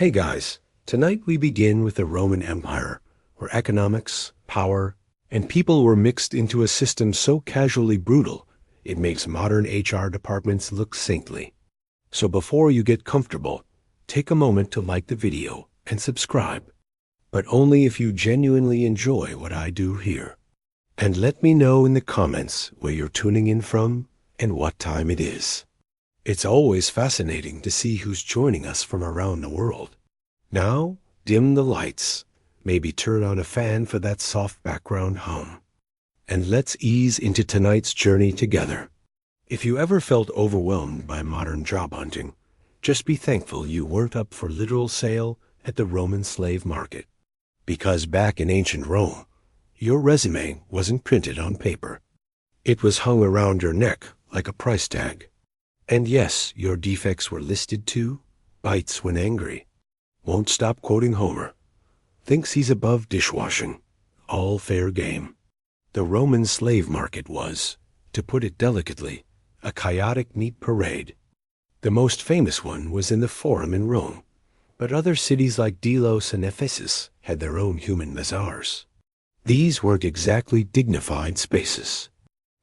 Hey guys, tonight we begin with the Roman Empire, where economics, power, and people were mixed into a system so casually brutal, it makes modern HR departments look saintly. So before you get comfortable, take a moment to like the video and subscribe, but only if you genuinely enjoy what I do here. And let me know in the comments where you're tuning in from and what time it is. It's always fascinating to see who's joining us from around the world. Now, dim the lights, maybe turn on a fan for that soft background hum. And let's ease into tonight's journey together. If you ever felt overwhelmed by modern job hunting, just be thankful you weren't up for literal sale at the Roman slave market. Because back in ancient Rome, your resume wasn't printed on paper. It was hung around your neck like a price tag. And yes, your defects were listed too. Bites when angry. Won't stop quoting Homer. Thinks he's above dishwashing. All fair game. The Roman slave market was, to put it delicately, a chaotic meat parade. The most famous one was in the Forum in Rome, but other cities like Delos and Ephesus had their own human bazaars. These weren't exactly dignified spaces.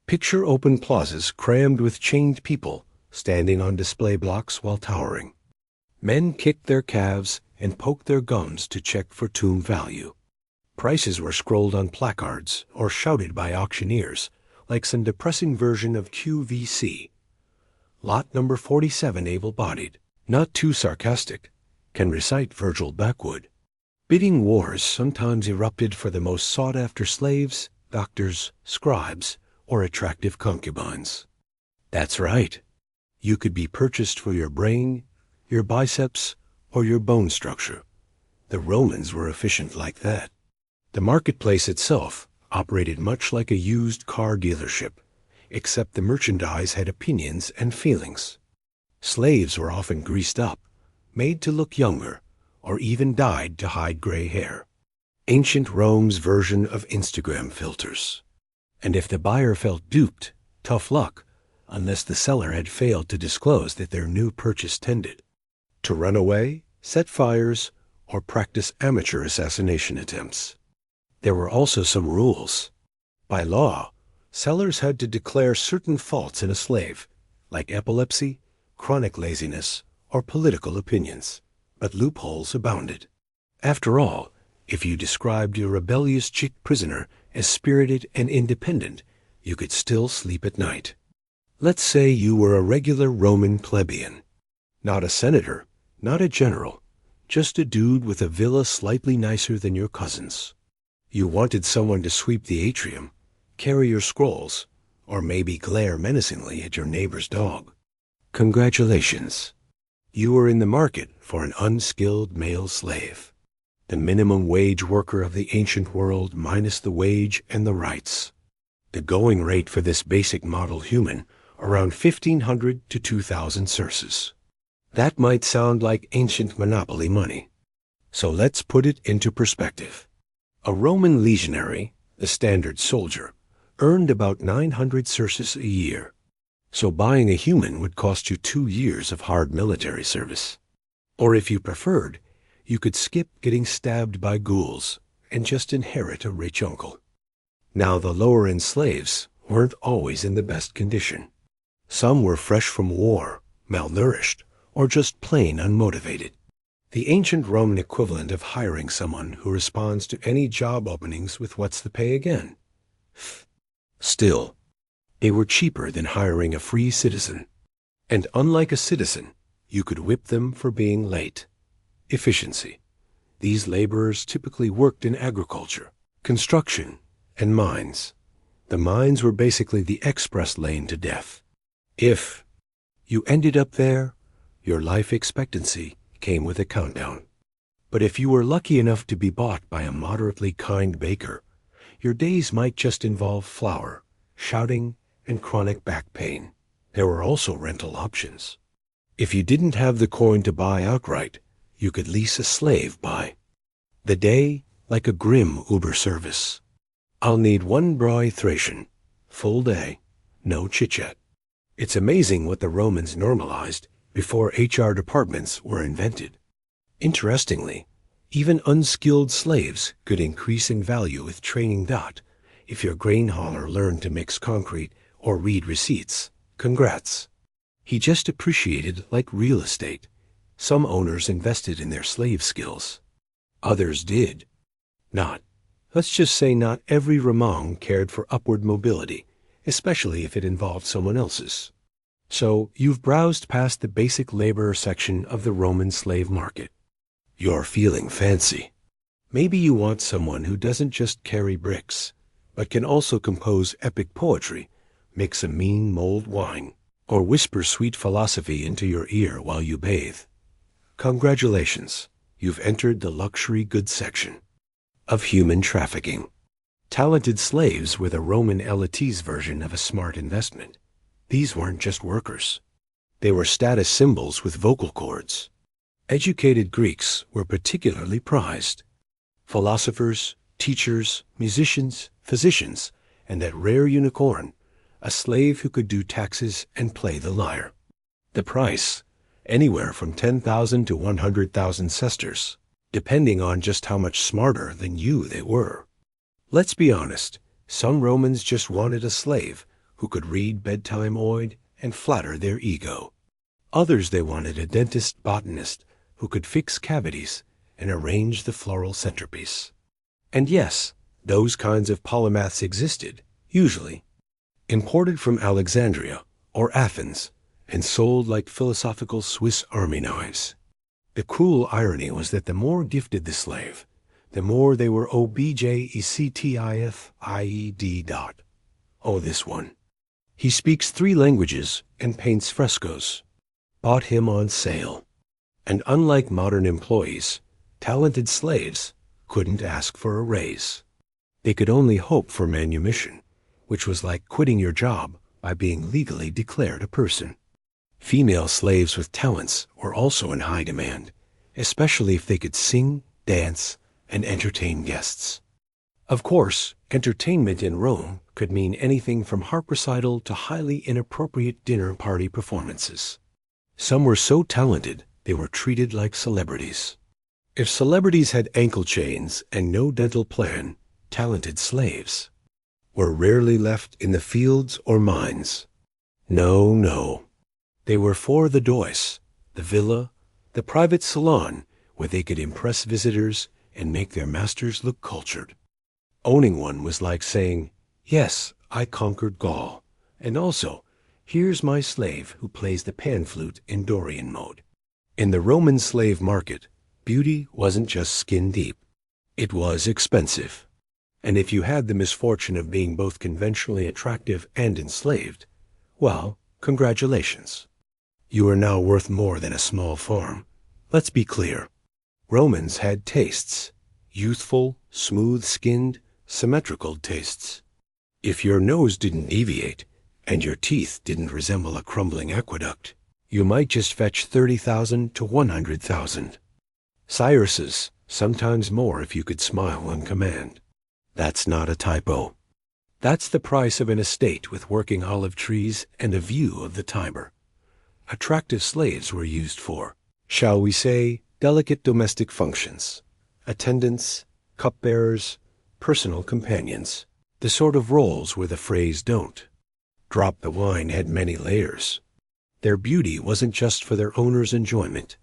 Picture open plazas crammed with chained people, standing on display blocks while towering. Men kicked their calves and poked their gums to check for tomb value. Prices were scrolled on placards or shouted by auctioneers, like some depressing version of QVC. Lot number 47 able-bodied, not too sarcastic, can recite Virgil backwood. Bidding wars sometimes erupted for the most sought-after slaves, doctors, scribes, or attractive concubines. That's right. You could be purchased for your brain, your biceps, or your bone structure. The Romans were efficient like that. The marketplace itself operated much like a used car dealership, except the merchandise had opinions and feelings. Slaves were often greased up, made to look younger, or even dyed to hide gray hair. Ancient Rome's version of Instagram filters. And if the buyer felt duped, tough luck, unless the seller had failed to disclose that their new purchase tended to run away, set fires, or practice amateur assassination attempts. There were also some rules. By law, sellers had to declare certain faults in a slave, like epilepsy, chronic laziness, or political opinions. But loopholes abounded. After all, if you described your rebellious chick prisoner as spirited and independent, you could still sleep at night. Let's say you were a regular Roman plebeian. Not a senator, not a general, just a dude with a villa slightly nicer than your cousin's. You wanted someone to sweep the atrium, carry your scrolls, or maybe glare menacingly at your neighbor's dog. Congratulations. You were in the market for an unskilled male slave. The minimum wage worker of the ancient world minus the wage and the rights. The going rate for this basic model human, around 1,500 to 2,000 serses. That might sound like ancient monopoly money. So let's put it into perspective. A Roman legionary, the standard soldier, earned about 900 serses a year. So buying a human would cost you 2 years of hard military service. Or if you preferred, you could skip getting stabbed by ghouls and just inherit a rich uncle. Now the lower-end slaves weren't always in the best condition. Some were fresh from war, malnourished, or just plain unmotivated. The ancient Roman equivalent of hiring someone who responds to any job openings with "what's the pay again?" Still, they were cheaper than hiring a free citizen. And unlike a citizen, you could whip them for being late. Efficiency. These laborers typically worked in agriculture, construction, and mines. The mines were basically the express lane to death. If you ended up there, your life expectancy came with a countdown. But if you were lucky enough to be bought by a moderately kind baker, your days might just involve flour, shouting, and chronic back pain. There were also rental options. If you didn't have the coin to buy outright, you could lease a slave by the day, like a grim Uber service. I'll need 1 broi Thracian, full day, no chit-chat. It's amazing what the Romans normalized before HR departments were invented. Interestingly, even unskilled slaves could increase in value with training. If your grain hauler learned to mix concrete or read receipts, congrats. He just appreciated like real estate. Some owners invested in their slave skills. Others did not. Let's just say not every Ramon cared for upward mobility, especially if it involved someone else's. So you've browsed past the basic laborer section of the Roman slave market. You're feeling fancy. Maybe you want someone who doesn't just carry bricks, but can also compose epic poetry, mix a mean mulled wine, or whisper sweet philosophy into your ear while you bathe. Congratulations, you've entered the luxury goods section of human trafficking. Talented slaves were the Roman elite's version of a smart investment. These weren't just workers. They were status symbols with vocal cords. Educated Greeks were particularly prized. Philosophers, teachers, musicians, physicians, and that rare unicorn, a slave who could do taxes and play the lyre. The price, anywhere from 10,000 to 100,000 sesterces, depending on just how much smarter than you they were. Let's be honest, some Romans just wanted a slave who could read bedtime ode and flatter their ego. Others they wanted a dentist botanist who could fix cavities and arrange the floral centerpiece. And yes, those kinds of polymaths existed, usually imported from Alexandria or Athens and sold like philosophical Swiss army knives. The cruel irony was that the more gifted the slave, the more they were objectified. Oh, this one. He speaks 3 languages and paints frescoes. Bought him on sale. And unlike modern employees, talented slaves couldn't ask for a raise. They could only hope for manumission, which was like quitting your job by being legally declared a person. Female slaves with talents were also in high demand, especially if they could sing, dance, and entertain guests. Of course, entertainment in Rome could mean anything from harp recital to highly inappropriate dinner party performances. Some were so talented they were treated like celebrities. If celebrities had ankle chains and no dental plan, talented slaves were rarely left in the fields or mines. No. They were for the dois, the villa, the private salon where they could impress visitors and make their masters look cultured. Owning one was like saying, yes, I conquered Gaul, and also, here's my slave who plays the pan flute in Dorian mode. In the Roman slave market, beauty wasn't just skin deep. It was expensive. And if you had the misfortune of being both conventionally attractive and enslaved, well, congratulations. You are now worth more than a small farm. Let's be clear. Romans had tastes. Youthful, smooth-skinned, symmetrical tastes. If your nose didn't deviate, and your teeth didn't resemble a crumbling aqueduct, you might just fetch 30,000 to 100,000. Cyrus's, sometimes more if you could smile on command. That's not a typo. That's the price of an estate with working olive trees and a view of the Tiber. Attractive slaves were used for, shall we say, delicate domestic functions. Attendants, cupbearers, personal companions. The sort of roles where the phrase don't drop the wine had many layers. Their beauty wasn't just for their owner's enjoyment.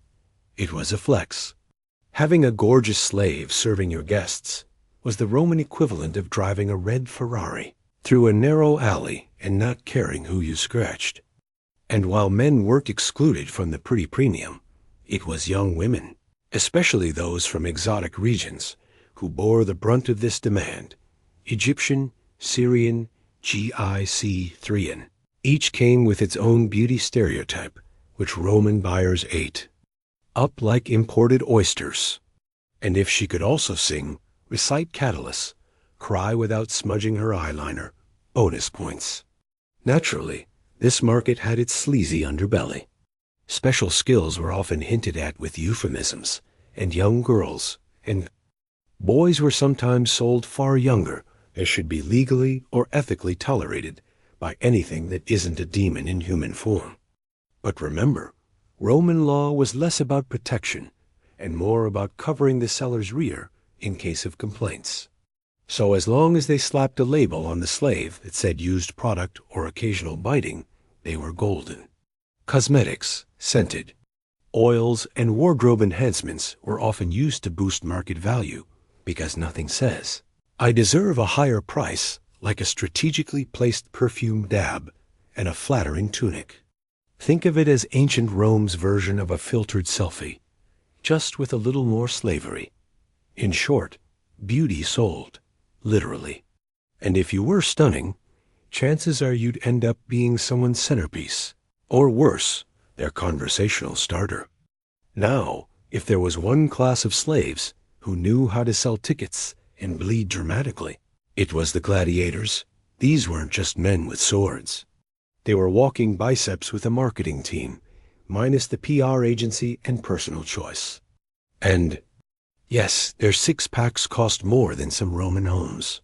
It was a flex. Having a gorgeous slave serving your guests was the Roman equivalent of driving a red Ferrari through a narrow alley and not caring who you scratched. And while men weren't excluded from the pretty premium, it was young women, especially those from exotic regions, who bore the brunt of this demand. Egyptian, Syrian, Gic-Thrian. Each came with its own beauty stereotype, which Roman buyers ate up like imported oysters. And if she could also sing, recite Catullus, cry without smudging her eyeliner, bonus points. Naturally, this market had its sleazy underbelly. Special skills were often hinted at with euphemisms, and young girls and boys were sometimes sold far younger, as should be legally or ethically tolerated by anything that isn't a demon in human form. But remember, Roman law was less about protection and more about covering the seller's rear in case of complaints. So as long as they slapped a label on the slave that said used product or occasional biting, they were golden. Cosmetics, scented, oils, and wardrobe enhancements were often used to boost market value because nothing says, "I deserve a higher price," like a strategically placed perfume dab and a flattering tunic. Think of it as ancient Rome's version of a filtered selfie, just with a little more slavery. In short, beauty sold, literally. And if you were stunning, chances are you'd end up being someone's centerpiece, or worse, their conversational starter. Now, if there was one class of slaves who knew how to sell tickets and bleed dramatically, it was the gladiators. These weren't just men with swords. They were walking biceps with a marketing team, minus the PR agency and personal choice. And, yes, their six-packs cost more than some Roman homes.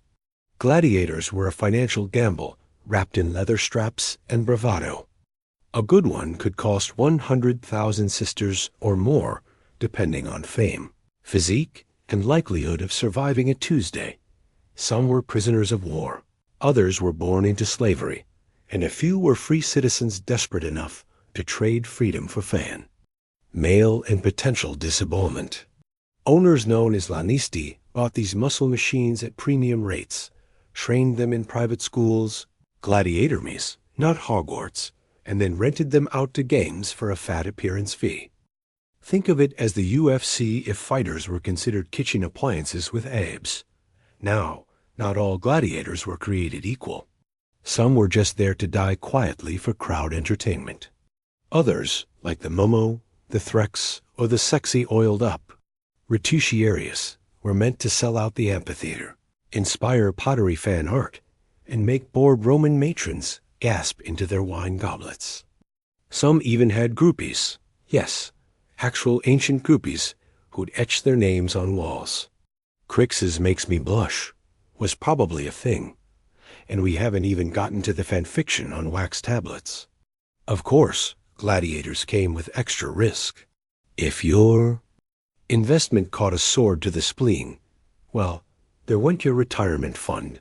Gladiators were a financial gamble wrapped in leather straps and bravado. A good one could cost 100,000 sisters or more, depending on fame, physique, and likelihood of surviving a Tuesday. Some were prisoners of war, others were born into slavery, and a few were free citizens desperate enough to trade freedom for fan, male, and potential disablement. Owners known as lanisti bought these muscle machines at premium rates, trained them in private schools, gladiatormies, not Hogwarts, and then rented them out to games for a fat appearance fee. Think of it as the UFC if fighters were considered kitchen appliances with abs. Now, not all gladiators were created equal. Some were just there to die quietly for crowd entertainment. Others, like the Momo, the Threx, or the sexy oiled up, Retiarius, were meant to sell out the amphitheater, inspire pottery fan art, and make bored Roman matrons gasp into their wine goblets. Some even had groupies, yes, actual ancient groupies who'd etch their names on walls. Crix's makes me blush was probably a thing, and we haven't even gotten to the fanfiction on wax tablets. Of course, gladiators came with extra risk. If your investment caught a sword to the spleen, well, there went your retirement fund.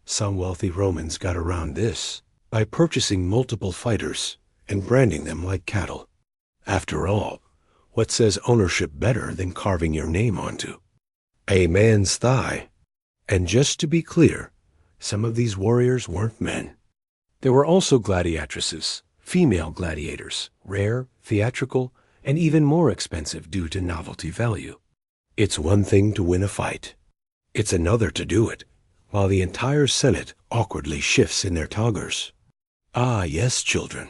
Some wealthy Romans got around this by purchasing multiple fighters and branding them like cattle. After all, what says ownership better than carving your name onto a man's thigh? And just to be clear, some of these warriors weren't men. There were also gladiatresses, female gladiators, rare, theatrical, and even more expensive due to novelty value. It's one thing to win a fight. It's another to do it, while the entire Senate awkwardly shifts in their toggers. Ah, yes, children.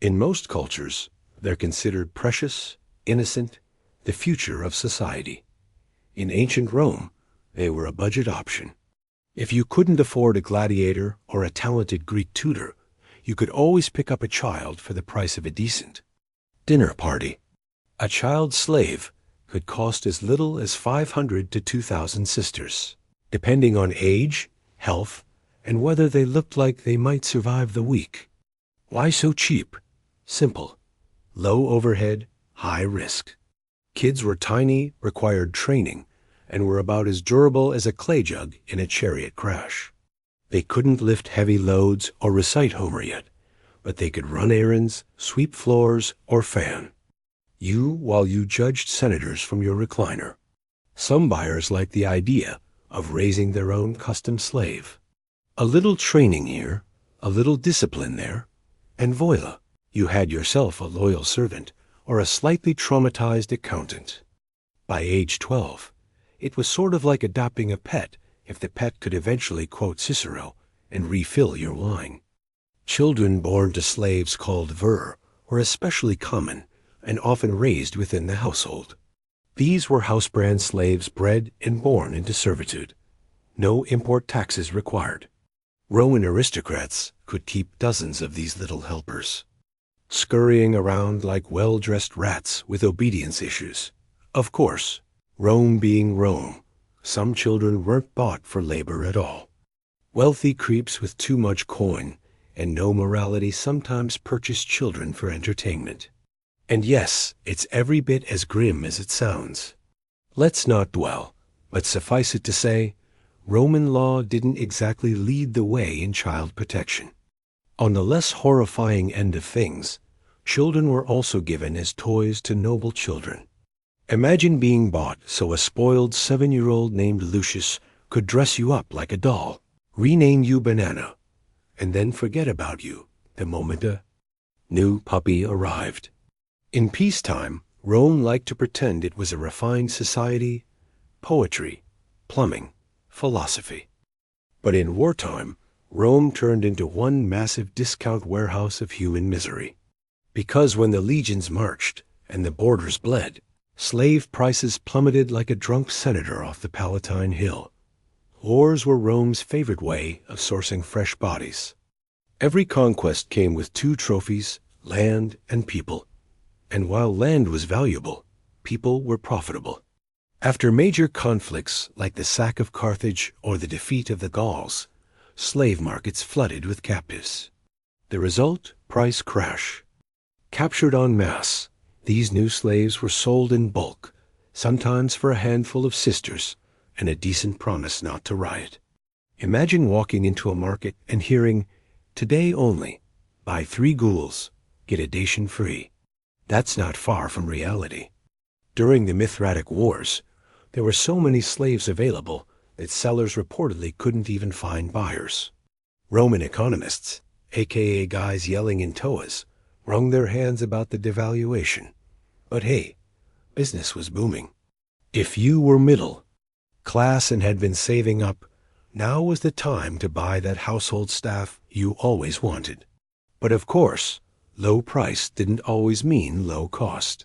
In most cultures, they're considered precious, innocent, the future of society. In ancient Rome, they were a budget option. If you couldn't afford a gladiator or a talented Greek tutor, you could always pick up a child for the price of a decent dinner party. A child slave could cost as little as 500 to 2,000 sisters, depending on age, health, and whether they looked like they might survive the week. Why so cheap? Simple. Low overhead, high risk. Kids were tiny, required training, and were about as durable as a clay jug in a chariot crash. They couldn't lift heavy loads or recite Homer yet, but they could run errands, sweep floors, or fan you while you judged senators from your recliner. Some buyers liked the idea of raising their own custom slave. A little training here, a little discipline there, and voila, you had yourself a loyal servant or a slightly traumatized accountant. By age 12, it was sort of like adopting a pet if the pet could eventually quote Cicero and refill your wine. Children born to slaves called ver were especially common and often raised within the household. These were house-brand slaves bred and born into servitude. No import taxes required. Roman aristocrats could keep dozens of these little helpers, scurrying around like well-dressed rats with obedience issues. Of course, Rome being Rome, some children weren't bought for labor at all. Wealthy creeps with too much coin and no morality sometimes purchased children for entertainment. And yes, it's every bit as grim as it sounds. Let's not dwell, but suffice it to say, Roman law didn't exactly lead the way in child protection. On the less horrifying end of things, children were also given as toys to noble children. Imagine being bought so a spoiled 7-year-old named Lucius could dress you up like a doll, rename you Banana, and then forget about you the moment a new puppy arrived. In peacetime, Rome liked to pretend it was a refined society, poetry, plumbing, philosophy. But in wartime, Rome turned into one massive discount warehouse of human misery. Because when the legions marched and the borders bled, slave prices plummeted like a drunk senator off the Palatine Hill. Wars were Rome's favorite way of sourcing fresh bodies. Every conquest came with 2 trophies, land and people. And while land was valuable, people were profitable. After major conflicts like the sack of Carthage or the defeat of the Gauls, slave markets flooded with captives. The result? Price crash. Captured en masse, these new slaves were sold in bulk, sometimes for a handful of sisters and a decent promise not to riot. Imagine walking into a market and hearing, "Today only, buy 3 ghouls, get a Dacian free." That's not far from reality. During the Mithridatic Wars, there were so many slaves available that sellers reportedly couldn't even find buyers. Roman economists, aka guys yelling in toas, wrung their hands about the devaluation. But hey, business was booming. If you were middle class and had been saving up, now was the time to buy that household staff you always wanted. But of course, low price didn't always mean low cost.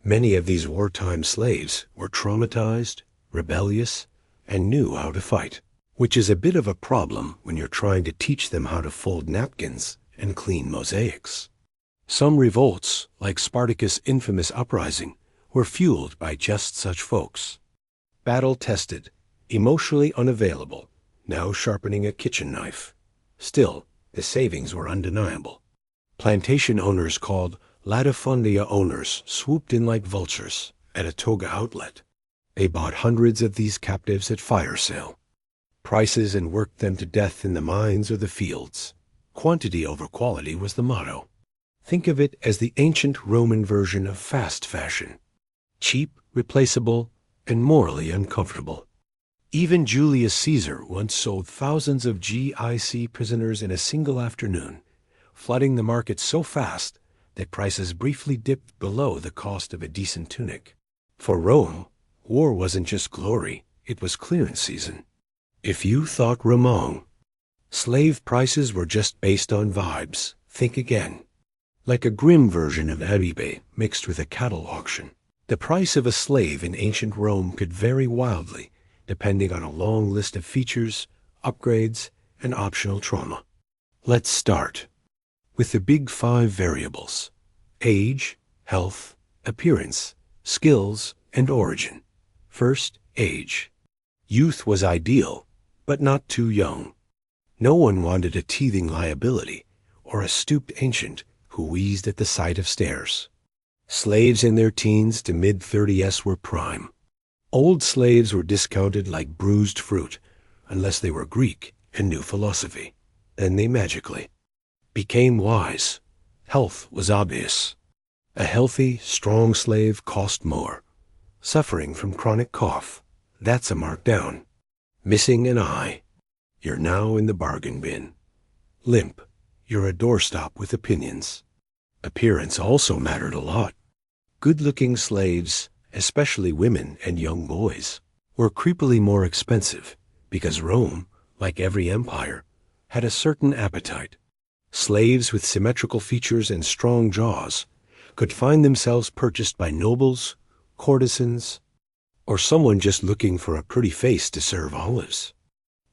Many of these wartime slaves were traumatized, rebellious, and knew how to fight, which is a bit of a problem when you're trying to teach them how to fold napkins and clean mosaics. Some revolts, like Spartacus' infamous uprising, were fueled by just such folks. Battle-tested, emotionally unavailable, now sharpening a kitchen knife. Still, the savings were undeniable. Plantation owners called latifundia owners swooped in like vultures at a toga outlet. They bought hundreds of these captives at fire sale. Prices and worked them to death in the mines or the fields. Quantity over quality was the motto. Think of it as the ancient Roman version of fast fashion. Cheap, replaceable, and morally uncomfortable. Even Julius Caesar once sold thousands of GIC prisoners in a single afternoon, flooding the market so fast that prices briefly dipped below the cost of a decent tunic. For Rome, war wasn't just glory, it was clearance season. If you thought Ramon, slave prices were just based on vibes, think again. Like a grim version of eBay mixed with a cattle auction. The price of a slave in ancient Rome could vary wildly, depending on a long list of features, upgrades, and optional trauma. Let's start with the big 5 variables: age, health, appearance, skills, and origin. First, age. Youth was ideal, but not too young. No one wanted a teething liability or a stooped ancient who wheezed at the sight of stairs. Slaves in their teens to mid-30s were prime. Old slaves were discounted like bruised fruit, unless they were Greek and knew philosophy. Then they magically became wise. Health was obvious. A healthy, strong slave cost more. Suffering from chronic cough, that's a markdown. Missing an eye, you're now in the bargain bin. Limp, you're a doorstop with opinions. Appearance also mattered a lot. Good-looking slaves, especially women and young boys, were creepily more expensive because Rome, like every empire, had a certain appetite. Slaves with symmetrical features and strong jaws could find themselves purchased by nobles, courtesans, or someone just looking for a pretty face to serve olives.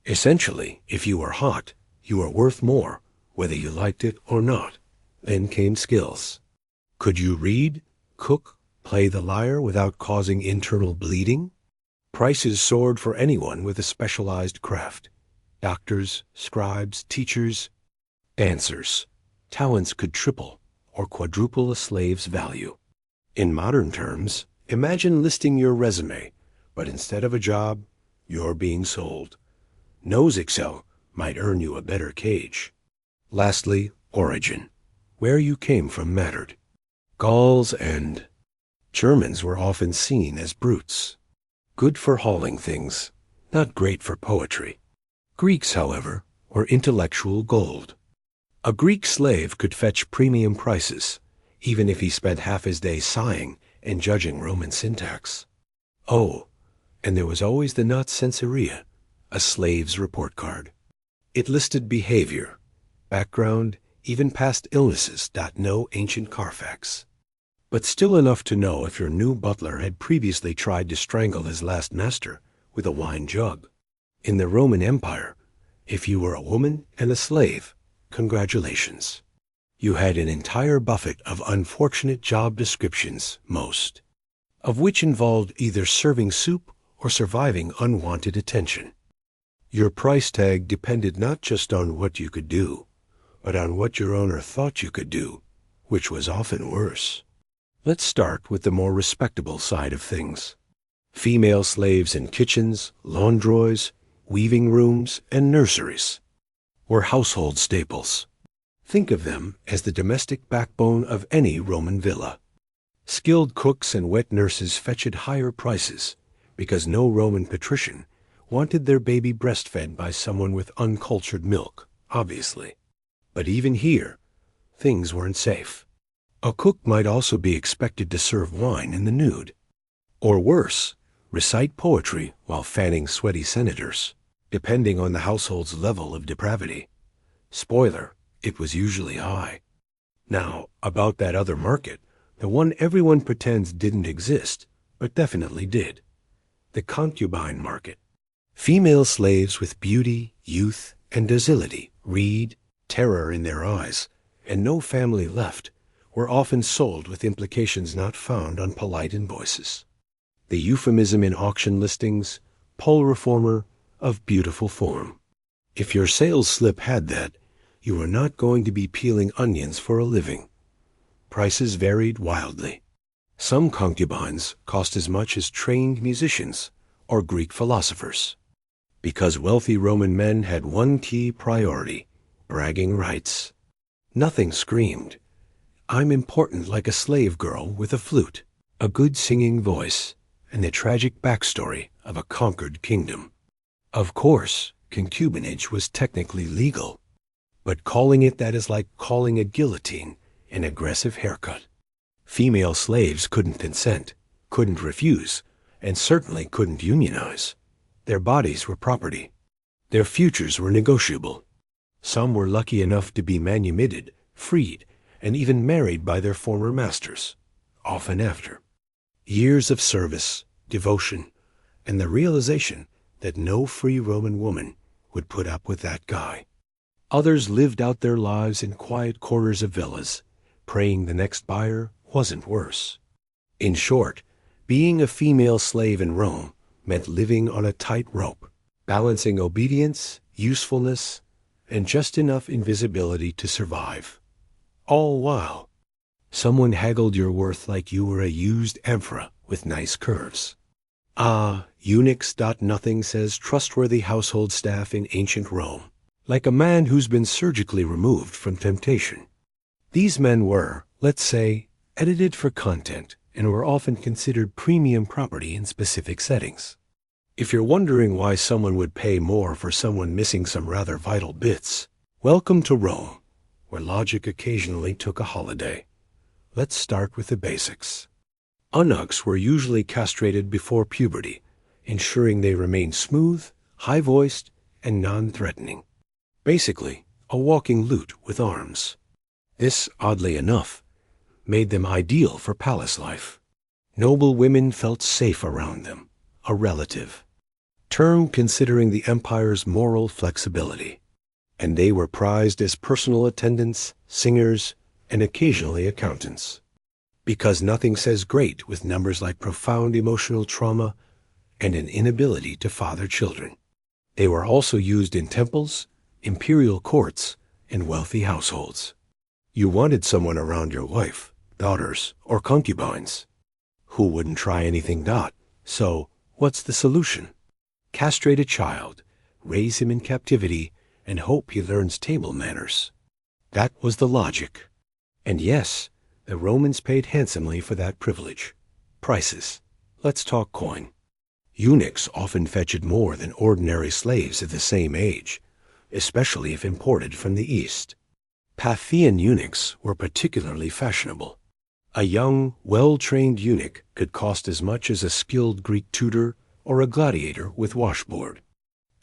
Essentially, if you were hot, you were worth more, whether you liked it or not. Then came skills. Could you read, cook, play the lyre without causing internal bleeding? Prices soared for anyone with a specialized craft. Doctors, scribes, teachers, dancers. Talents could triple or quadruple a slave's value. In modern terms, imagine listing your resume, but instead of a job, you're being sold. Nose Excel might earn you a better cage. Lastly, origin. Where you came from mattered. Gauls and Germans were often seen as brutes. Good for hauling things, not great for poetry. Greeks, however, were intellectual gold. A Greek slave could fetch premium prices, even if he spent half his day sighing and judging Roman syntax. Oh, and there was always the not sensoria, a slave's report card. It listed behavior, background, even past illnesses. No ancient Carfax. But still enough to know if your new butler had previously tried to strangle his last master with a wine jug. In the Roman Empire, if you were a woman and a slave, congratulations. You had an entire buffet of unfortunate job descriptions, most of which involved either serving soup or surviving unwanted attention. Your price tag depended not just on what you could do, but on what your owner thought you could do, which was often worse. Let's start with the more respectable side of things. Female slaves in kitchens, laundroys, weaving rooms, and nurseries were household staples. Think of them as the domestic backbone of any Roman villa. Skilled cooks and wet nurses fetched higher prices because no Roman patrician wanted their baby breastfed by someone with uncultured milk, obviously. But even here, things weren't safe. A cook might also be expected to serve wine in the nude. Or worse, recite poetry while fanning sweaty senators, depending on the household's level of depravity. Spoiler, it was usually high. Now, about that other market, the one everyone pretends didn't exist, but definitely did. The concubine market. Female slaves with beauty, youth, and docility, read, terror in their eyes, and no family left, were often sold with implications not found on polite invoices. The euphemism in auction listings, pole reformer, of beautiful form. If your sales slip had that, you were not going to be peeling onions for a living. Prices varied wildly. Some concubines cost as much as trained musicians or Greek philosophers. Because wealthy Roman men had one key priority, bragging rights. Nothing screamed, "I'm important," like a slave girl with a flute, a good singing voice, and the tragic backstory of a conquered kingdom. Of course, concubinage was technically legal, but calling it that is like calling a guillotine an aggressive haircut. Female slaves couldn't consent, couldn't refuse, and certainly couldn't unionize. Their bodies were property. Their futures were negotiable. Some were lucky enough to be manumitted, freed, and even married by their former masters, often after. Years of service, devotion, and the realization that no free Roman woman would put up with that guy. Others lived out their lives in quiet corners of villas, praying the next buyer wasn't worse. In short, being a female slave in Rome meant living on a tight rope, balancing obedience, usefulness, and just enough invisibility to survive. All while, someone haggled your worth like you were a used amphora with nice curves. Eunuchs. Nothing says trustworthy household staff in ancient Rome, like a man who's been surgically removed from temptation. These men were, let's say, edited for content and were often considered premium property in specific settings. If you're wondering why someone would pay more for someone missing some rather vital bits, welcome to Rome, where logic occasionally took a holiday. Let's start with the basics. Eunuchs were usually castrated before puberty, ensuring they remained smooth, high-voiced, and non-threatening. Basically, a walking lute with arms. This, oddly enough, made them ideal for palace life. Noble women felt safe around them, a relative. Term considering the empire's moral flexibility. And they were prized as personal attendants, singers, and occasionally accountants. Because nothing says great with numbers like profound emotional trauma and an inability to father children. They were also used in temples, imperial courts, and wealthy households. You wanted someone around your wife, daughters, or concubines. Who wouldn't try anything? So, what's the solution? Castrate a child, raise him in captivity, and hope he learns table manners. That was the logic. And yes, the Romans paid handsomely for that privilege. Prices. Let's talk coin. Eunuchs often fetched more than ordinary slaves at the same age, especially if imported from the East. Parthian eunuchs were particularly fashionable. A young, well-trained eunuch could cost as much as a skilled Greek tutor or a gladiator with washboard.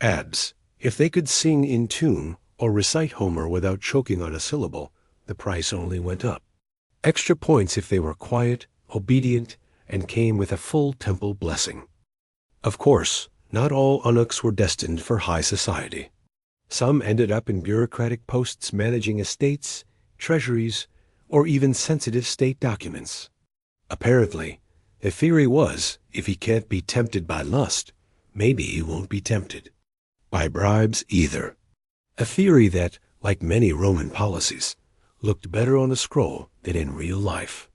Abs. If they could sing in tune or recite Homer without choking on a syllable, the price only went up. Extra points if they were quiet, obedient, and came with a full temple blessing. Of course, not all eunuchs were destined for high society. Some ended up in bureaucratic posts managing estates, treasuries, or even sensitive state documents. Apparently, the theory was, if he can't be tempted by lust, maybe he won't be tempted by bribes either. A theory that, like many Roman policies, looked better on a scroll than in real life.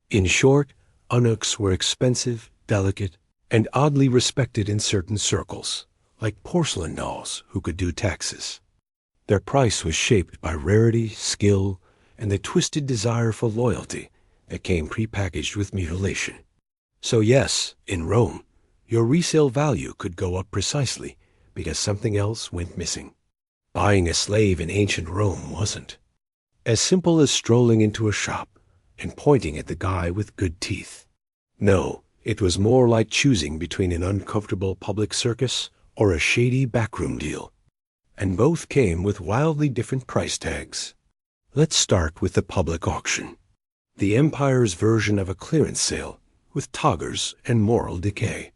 In short, eunuchs were expensive, delicate, and oddly respected in certain circles, like porcelain dolls who could do taxes. Their price was shaped by rarity, skill, and the twisted desire for loyalty that came prepackaged with mutilation. So yes, in Rome, your resale value could go up precisely because something else went missing. Buying a slave in ancient Rome wasn't as simple as strolling into a shop and pointing at the guy with good teeth. No, it was more like choosing between an uncomfortable public circus or a shady backroom deal. And both came with wildly different price tags. Let's start with the public auction, the empire's version of a clearance sale with toggers and moral decay.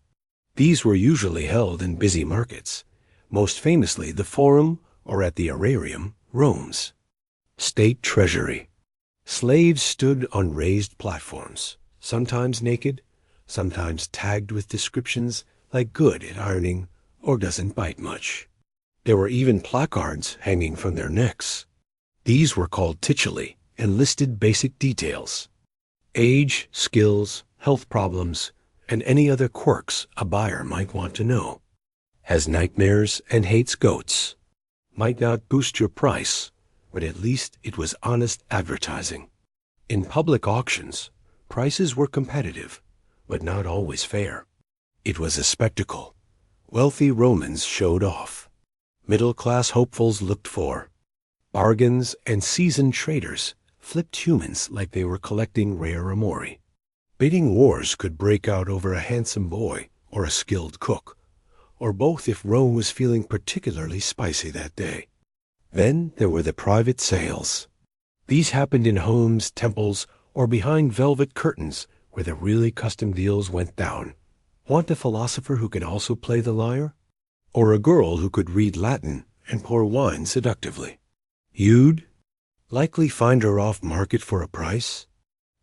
These were usually held in busy markets, most famously the Forum or at the Aerarium, Rome's state treasury. Slaves stood on raised platforms, sometimes naked, sometimes tagged with descriptions like good at ironing or doesn't bite much. There were even placards hanging from their necks. These were called tituli and listed basic details: age, skills, health problems, and any other quirks a buyer might want to know. Has nightmares and hates goats. Might not boost your price, but at least it was honest advertising. In public auctions, prices were competitive, but not always fair. It was a spectacle. Wealthy Romans showed off. Middle-class hopefuls looked for bargains, and seasoned traders flipped humans like they were collecting rare amori. Bidding wars could break out over a handsome boy or a skilled cook, or both if Rome was feeling particularly spicy that day. Then there were the private sales. These happened in homes, temples, or behind velvet curtains where the really custom deals went down. Want a philosopher who could also play the lyre? Or a girl who could read Latin and pour wine seductively? You'd likely find her off market for a price.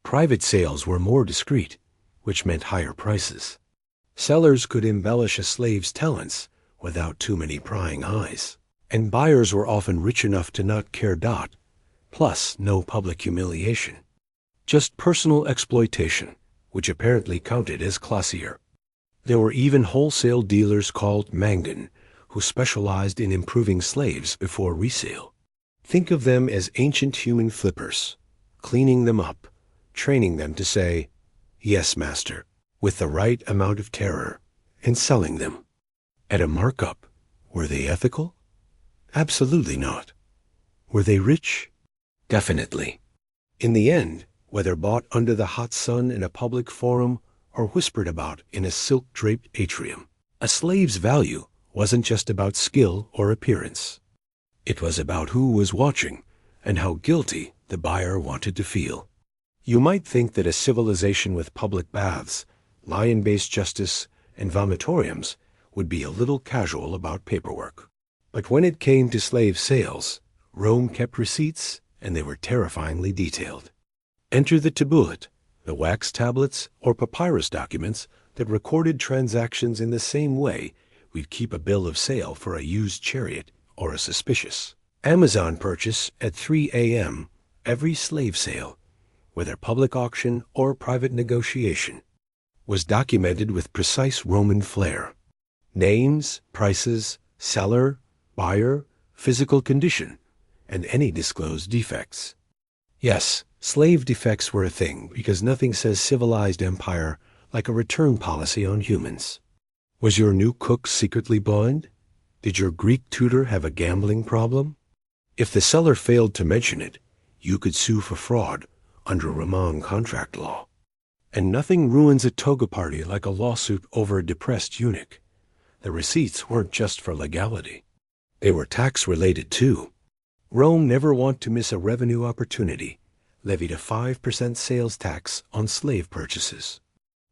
Private sales were more discreet, which meant higher prices. Sellers could embellish a slave's talents without too many prying eyes, and buyers were often rich enough to not care. Plus, no public humiliation. Just personal exploitation, which apparently counted as classier. There were even wholesale dealers called mangan, who specialized in improving slaves before resale. Think of them as ancient human flippers, cleaning them up, training them to say, "Yes, master," with the right amount of terror, and selling them. At a markup, were they ethical? Absolutely not. Were they rich? Definitely. In the end, whether bought under the hot sun in a public forum or whispered about in a silk-draped atrium, a slave's value wasn't just about skill or appearance. It was about who was watching and how guilty the buyer wanted to feel. You might think that a civilization with public baths, lion-based justice, and vomitoriums would be a little casual about paperwork. But when it came to slave sales, Rome kept receipts, and they were terrifyingly detailed. Enter the tabulate, the wax tablets or papyrus documents that recorded transactions in the same way we'd keep a bill of sale for a used chariot or a suspicious Amazon purchase at 3 a.m. every slave sale, whether public auction or private negotiation. was documented with precise Roman flair. Names, prices, seller, buyer, physical condition, and any disclosed defects. Yes, slave defects were a thing because nothing says civilized empire like a return policy on humans. Was your new cook secretly blind? Did your Greek tutor have a gambling problem? If the seller failed to mention it, you could sue for fraud under Roman contract law. And nothing ruins a toga party like a lawsuit over a depressed eunuch. The receipts weren't just for legality. They were tax-related too. Rome never wanted to miss a revenue opportunity, levied a 5% sales tax on slave purchases.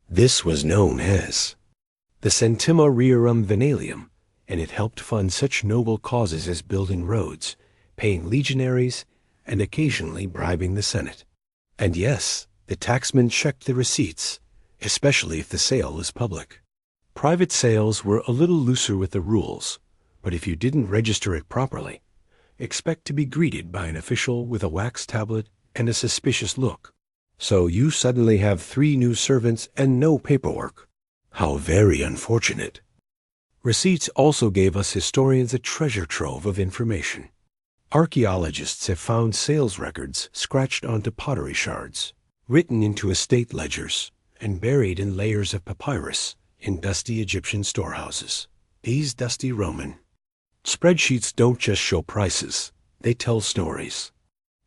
This was known as the Centima Rerum Venalium, and it helped fund such noble causes as building roads, paying legionaries, and occasionally bribing the Senate. And yes, the taxman checked the receipts, especially if the sale was public. Private sales were a little looser with the rules, but if you didn't register it properly, expect to be greeted by an official with a wax tablet and a suspicious look. So you suddenly have 3 new servants and no paperwork. How very unfortunate. Receipts also gave us historians a treasure trove of information. Archaeologists have found sales records scratched onto pottery shards, written into estate ledgers, and buried in layers of papyrus in dusty Egyptian storehouses. These dusty Roman spreadsheets don't just show prices, they tell stories.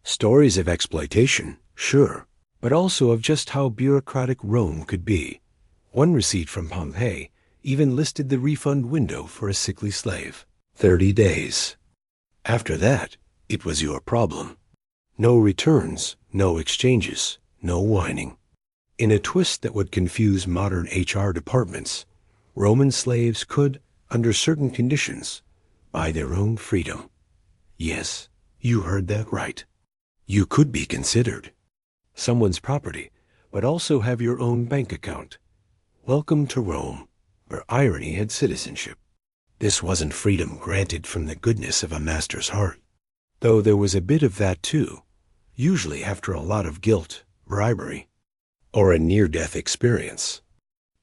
Stories of exploitation, sure, but also of just how bureaucratic Rome could be. One receipt from Pompeii even listed the refund window for a sickly slave: 30 days. After that, it was your problem. No returns, no exchanges, no whining. In a twist that would confuse modern HR departments, Roman slaves could, under certain conditions, buy their own freedom. Yes, you heard that right. You could be considered someone's property, but also have your own bank account. Welcome to Rome, where irony had citizenship. This wasn't freedom granted from the goodness of a master's heart, though there was a bit of that too, usually after a lot of guilt, bribery, or a near-death experience.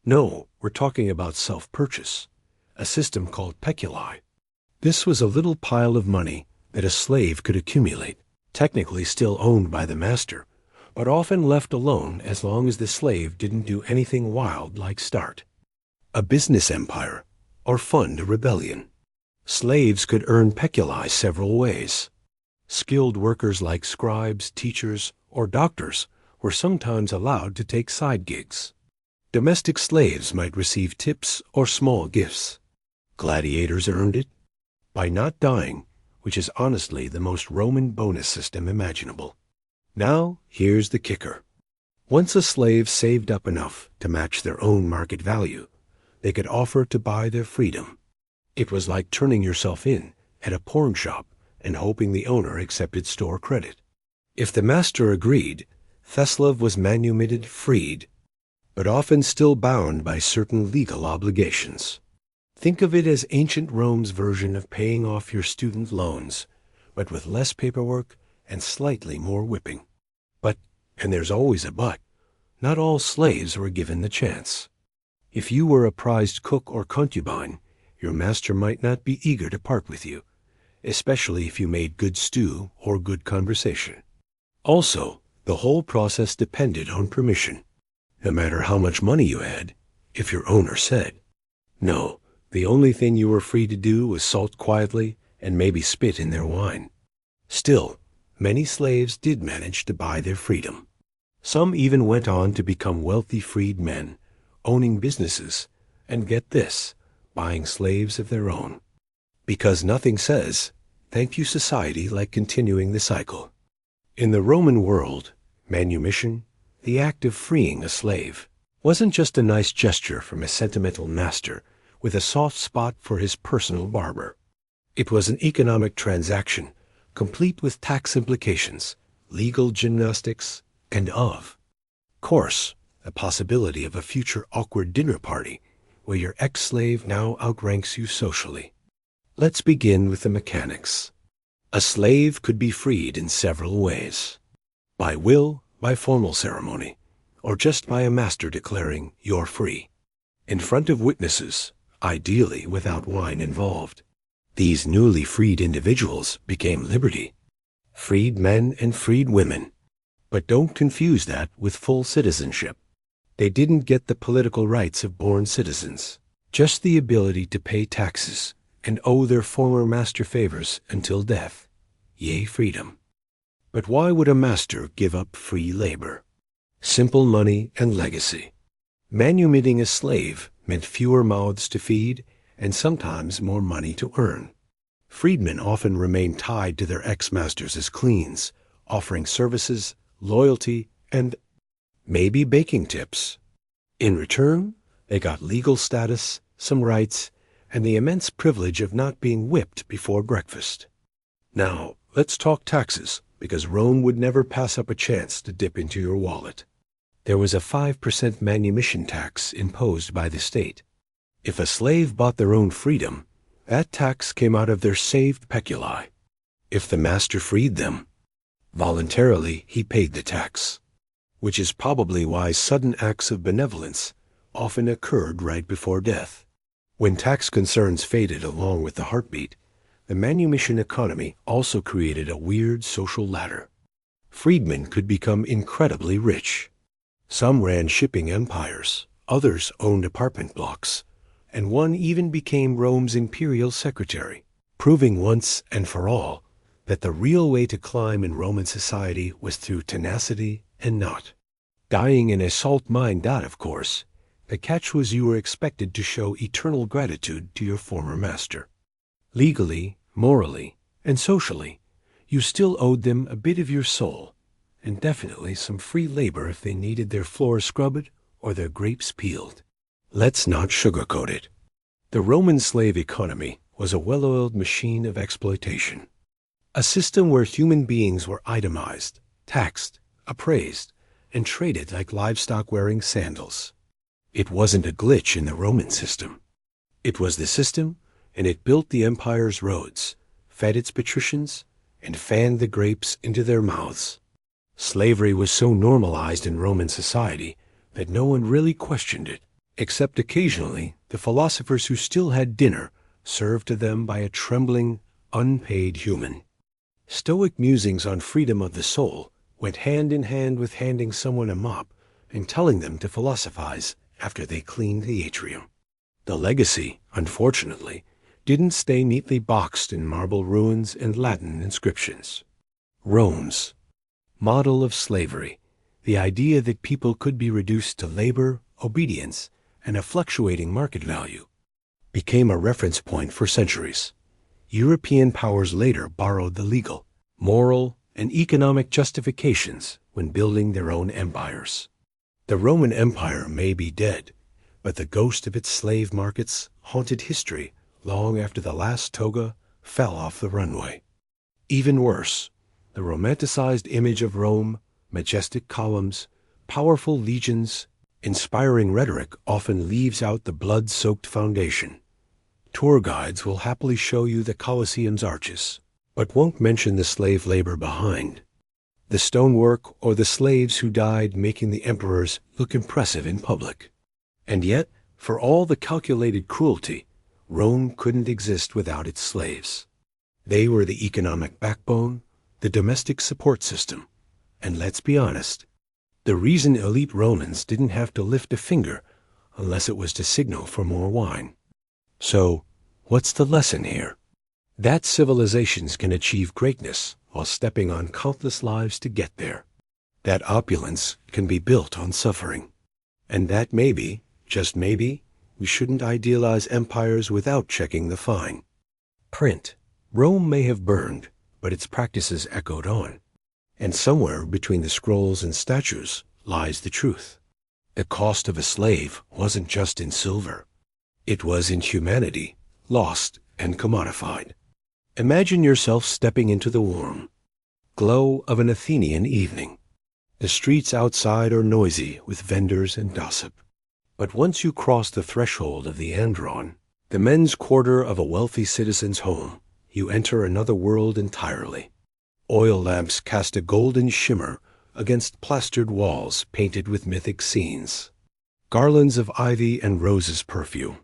No, we're talking about self-purchase, a system called peculi. This was a little pile of money that a slave could accumulate, technically still owned by the master, but often left alone as long as the slave didn't do anything wild like start a business empire or fund a rebellion. Slaves could earn peculi several ways. Skilled workers like scribes, teachers, or doctors were sometimes allowed to take side gigs. Domestic slaves might receive tips or small gifts. Gladiators earned it by not dying, which is honestly the most Roman bonus system imaginable. Now, here's the kicker. Once a slave saved up enough to match their own market value, they could offer to buy their freedom. It was like turning yourself in at a pawn shop and hoping the owner accepted store credit. If the master agreed, Theslav was manumitted freed, but often still bound by certain legal obligations. Think of it as ancient Rome's version of paying off your student loans, but with less paperwork and slightly more whipping. But, and there's always a but, not all slaves were given the chance. If you were a prized cook or concubine, your master might not be eager to part with you, especially if you made good stew or good conversation. Also, the whole process depended on permission. No matter how much money you had, if your owner said no, the only thing you were free to do was sulk quietly and maybe spit in their wine. Still, many slaves did manage to buy their freedom. Some even went on to become wealthy freed men, owning businesses, and get this, buying slaves of their own. Because nothing says, thank you society, like continuing the cycle. In the Roman world, manumission, the act of freeing a slave, wasn't just a nice gesture from a sentimental master with a soft spot for his personal barber. It was an economic transaction, complete with tax implications, legal gymnastics, and of course, the possibility of a future awkward dinner party where your ex-slave now outranks you socially. Let's begin with the mechanics. A slave could be freed in several ways. By will, by formal ceremony, or just by a master declaring you're free, in front of witnesses, ideally without wine involved. These newly freed individuals became liberty, freed men and freed women. But don't confuse that with full citizenship. They didn't get the political rights of born citizens, just the ability to pay taxes and owe their former master favors until death. Yea, freedom. But why would a master give up free labor? Simple money and legacy. Manumitting a slave meant fewer mouths to feed and sometimes more money to earn. Freedmen often remained tied to their ex-masters as cleans, offering services, loyalty, and maybe baking tips. In return, they got legal status, some rights, and the immense privilege of not being whipped before breakfast. Now, let's talk taxes, because Rome would never pass up a chance to dip into your wallet. There was a 5% manumission tax imposed by the state. If a slave bought their own freedom, that tax came out of their saved peculi. If the master freed them, voluntarily he paid the tax, which is probably why sudden acts of benevolence often occurred right before death. When tax concerns faded along with the heartbeat, the manumission economy also created a weird social ladder. Freedmen could become incredibly rich. Some ran shipping empires, others owned apartment blocks, and one even became Rome's imperial secretary, proving once and for all that the real way to climb in Roman society was through tenacity and not dying in a salt mine. Of course, the catch was you were expected to show eternal gratitude to your former master. Legally, morally, and socially, you still owed them a bit of your soul, and definitely some free labor if they needed their floors scrubbed or their grapes peeled. Let's not sugarcoat it. The Roman slave economy was a well-oiled machine of exploitation. A system where human beings were itemized, taxed, appraised, and traded like livestock wearing sandals. It wasn't a glitch in the Roman system. It was the system, and it built the empire's roads, fed its patricians, and fanned the grapes into their mouths. Slavery was so normalized in Roman society that no one really questioned it, except occasionally the philosophers who still had dinner served to them by a trembling, unpaid human. Stoic musings on freedom of the soul went hand in hand with handing someone a mop and telling them to philosophize after they cleaned the atrium. The legacy, unfortunately, didn't stay neatly boxed in marble ruins and Latin inscriptions. Rome's model of slavery, the idea that people could be reduced to labor, obedience, and a fluctuating market value, became a reference point for centuries. European powers later borrowed the legal, moral, and economic justifications when building their own empires. The Roman Empire may be dead, but the ghost of its slave markets haunted history long after the last toga fell off the runway. Even worse, the romanticized image of Rome, majestic columns, powerful legions, inspiring rhetoric often leaves out the blood-soaked foundation. Tour guides will happily show you the Colosseum's arches, but won't mention the slave labor behind, the stonework or the slaves who died making the emperors look impressive in public. And yet, for all the calculated cruelty, Rome couldn't exist without its slaves. They were the economic backbone, the domestic support system, and let's be honest, the reason elite Romans didn't have to lift a finger unless it was to signal for more wine. So, what's the lesson here? That civilizations can achieve greatness while stepping on countless lives to get there. That opulence can be built on suffering. And that maybe, just maybe, we shouldn't idealize empires without checking the fine print. Rome may have burned, but its practices echoed on. And somewhere between the scrolls and statues lies the truth. The cost of a slave wasn't just in silver. It was in humanity, lost and commodified. Imagine yourself stepping into the warm glow of an Athenian evening. The streets outside are noisy with vendors and gossip. But once you cross the threshold of the Andron, the men's quarter of a wealthy citizen's home, you enter another world entirely. Oil lamps cast a golden shimmer against plastered walls painted with mythic scenes. Garlands of ivy and roses perfume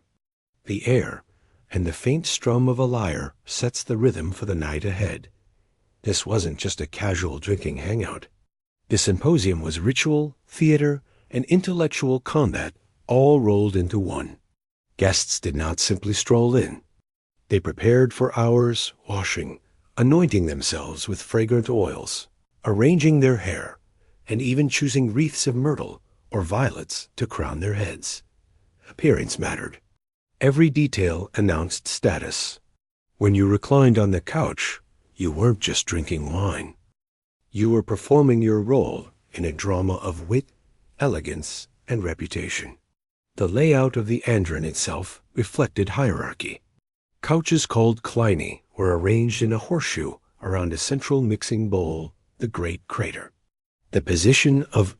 the air, and the faint strum of a lyre sets the rhythm for the night ahead. This wasn't just a casual drinking hangout. The symposium was ritual, theater, and intellectual combat all rolled into one. Guests did not simply stroll in. They prepared for hours, washing, anointing themselves with fragrant oils, arranging their hair, and even choosing wreaths of myrtle or violets to crown their heads. Appearance mattered. Every detail announced status. When you reclined on the couch, you weren't just drinking wine. You were performing your role in a drama of wit, elegance, and reputation. The layout of the andron itself reflected hierarchy. Couches called kleini were arranged in a horseshoe around a central mixing bowl, the great crater. The position of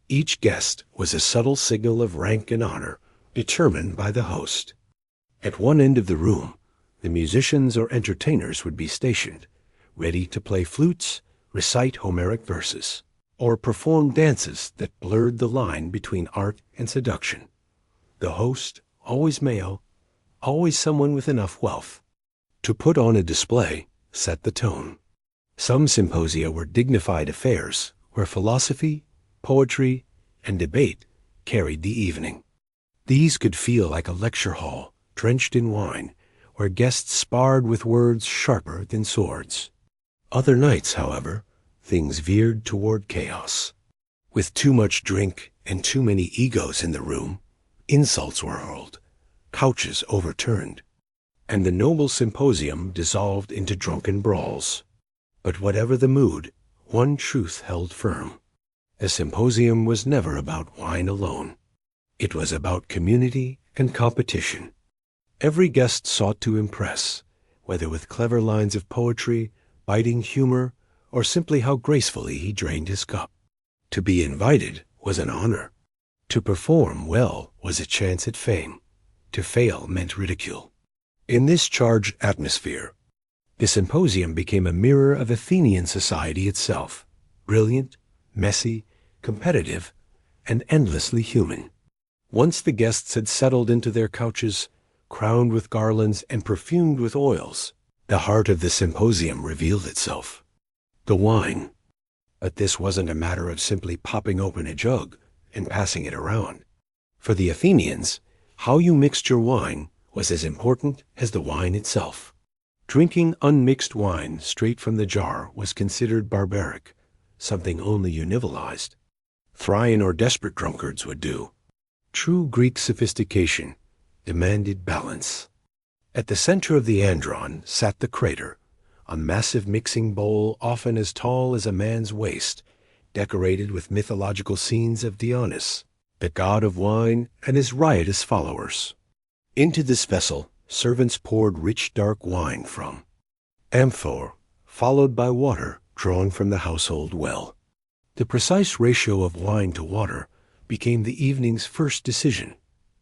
each guest was a subtle signal of rank and honor, determined by the host. At one end of the room, the musicians or entertainers would be stationed, ready to play flutes, recite Homeric verses, or perform dances that blurred the line between art and seduction. The host, always male, always someone with enough wealth to put on a display, set the tone. Some symposia were dignified affairs where philosophy, poetry, and debate carried the evening. These could feel like a lecture hall drenched in wine, where guests sparred with words sharper than swords. Other nights, however, things veered toward chaos. With too much drink and too many egos in the room, insults were hurled, couches overturned, and the noble symposium dissolved into drunken brawls. But whatever the mood, one truth held firm. A symposium was never about wine alone. It was about community and competition. Every guest sought to impress, whether with clever lines of poetry, biting humor, or simply how gracefully he drained his cup. To be invited was an honor. To perform well was a chance at fame. To fail meant ridicule. In this charged atmosphere, the symposium became a mirror of Athenian society itself, brilliant, messy, competitive, and endlessly human. Once the guests had settled into their couches, crowned with garlands and perfumed with oils, the heart of the symposium revealed itself. The wine. But this wasn't a matter of simply popping open a jug and passing it around. For the Athenians, how you mixed your wine was as important as the wine itself. Drinking unmixed wine straight from the jar was considered barbaric, something only you nivelized. Thrian or desperate drunkards would do. True Greek sophistication demanded balance. At the center of the andron sat the crater, a massive mixing bowl often as tall as a man's waist, decorated with mythological scenes of Dionysus, the god of wine, and his riotous followers. Into this vessel, servants poured rich dark wine from amphor, followed by water drawn from the household well. The precise ratio of wine to water became the evening's first decision.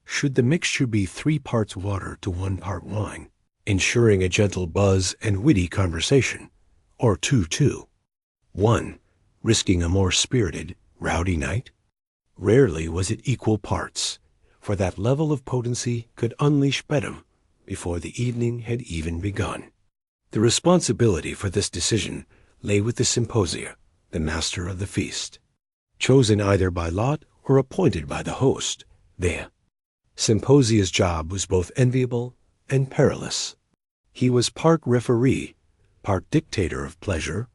Should the mixture be 3 parts water to 1 part wine, ensuring a gentle buzz and witty conversation, or 2-2? 1, risking a more spirited, rowdy night? Rarely was it equal parts, for that level of potency could unleash bedlam before the evening had even begun. The responsibility for this decision lay with the symposia, the master of the feast. Chosen either by lot or appointed by the host, the symposia's job was both enviable and perilous. He was part referee, part dictator of pleasure,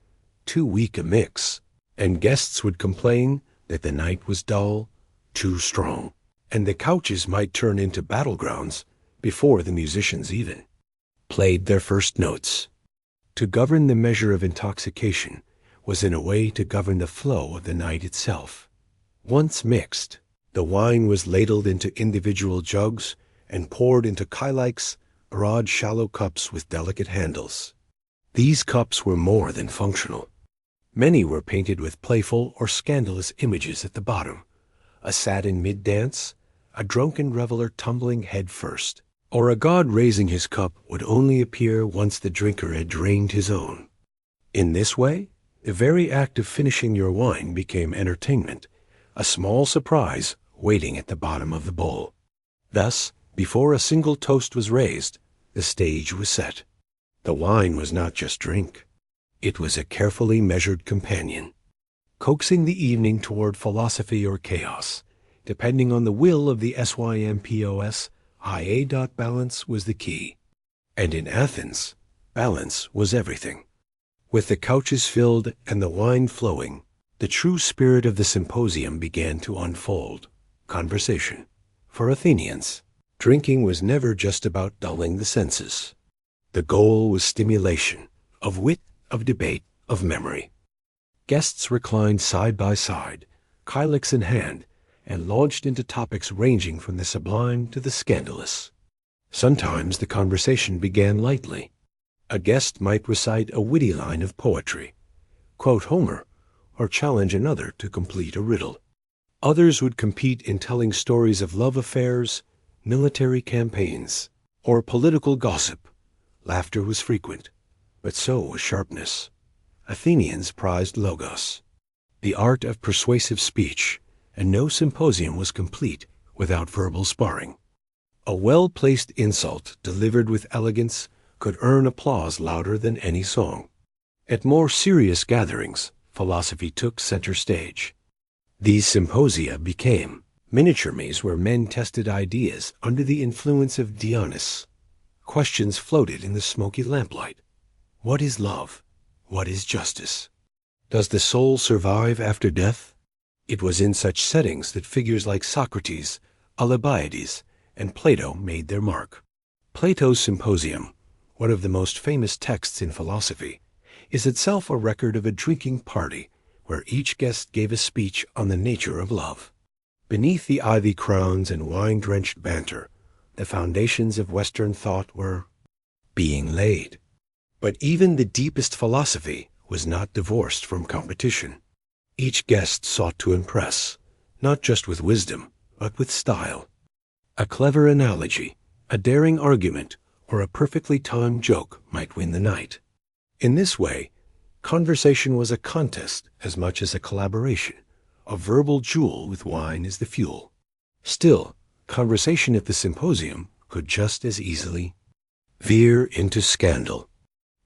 too weak a mix, and guests would complain that the night was dull, too strong, and the couches might turn into battlegrounds before the musicians even played their first notes. To govern the measure of intoxication was in a way to govern the flow of the night itself. Once mixed, the wine was ladled into individual jugs and poured into kylakes, broad shallow cups with delicate handles. These cups were more than functional. Many were painted with playful or scandalous images at the bottom, a satyr mid-dance, a drunken reveler tumbling head first, or a god raising his cup would only appear once the drinker had drained his own. In this way, The very act of finishing your wine became entertainment, a small surprise waiting at the bottom of the bowl. Thus, before a single toast was raised, the stage was set. The wine was not just drink. It was a carefully measured companion, coaxing the evening toward philosophy or chaos. Depending on the will of the SYMPOS, IA. Balance was the key. And in Athens, balance was everything. With the couches filled and the wine flowing, the true spirit of the symposium began to unfold. Conversation. For Athenians, drinking was never just about dulling the senses. The goal was stimulation, of wit, of debate, of memory. Guests reclined side by side, kylix in hand, and launched into topics ranging from the sublime to the scandalous. Sometimes the conversation began lightly. A guest might recite a witty line of poetry, quote Homer, or challenge another to complete a riddle. Others would compete in telling stories of love affairs, military campaigns, or political gossip. Laughter was frequent, but so was sharpness. Athenians prized logos, the art of persuasive speech, and no symposium was complete without verbal sparring. A well-placed insult delivered with elegance could earn applause louder than any song. At more serious gatherings, philosophy took center stage. These symposia became miniaturemes where men tested ideas under the influence of Dionysus. Questions floated in the smoky lamplight. What is love? What is justice? Does the soul survive after death? It was in such settings that figures like Socrates, Alcibiades, and Plato made their mark. Plato's Symposium, one of the most famous texts in philosophy, is itself a record of a drinking party where each guest gave a speech on the nature of love. Beneath the ivy crowns and wine-drenched banter, the foundations of Western thought were being laid. But even the deepest philosophy was not divorced from competition. Each guest sought to impress, not just with wisdom, but with style. A clever analogy, a daring argument, or a perfectly timed joke might win the night. In this way, conversation was a contest as much as a collaboration, a verbal duel with wine as the fuel. Still, conversation at the symposium could just as easily veer into scandal.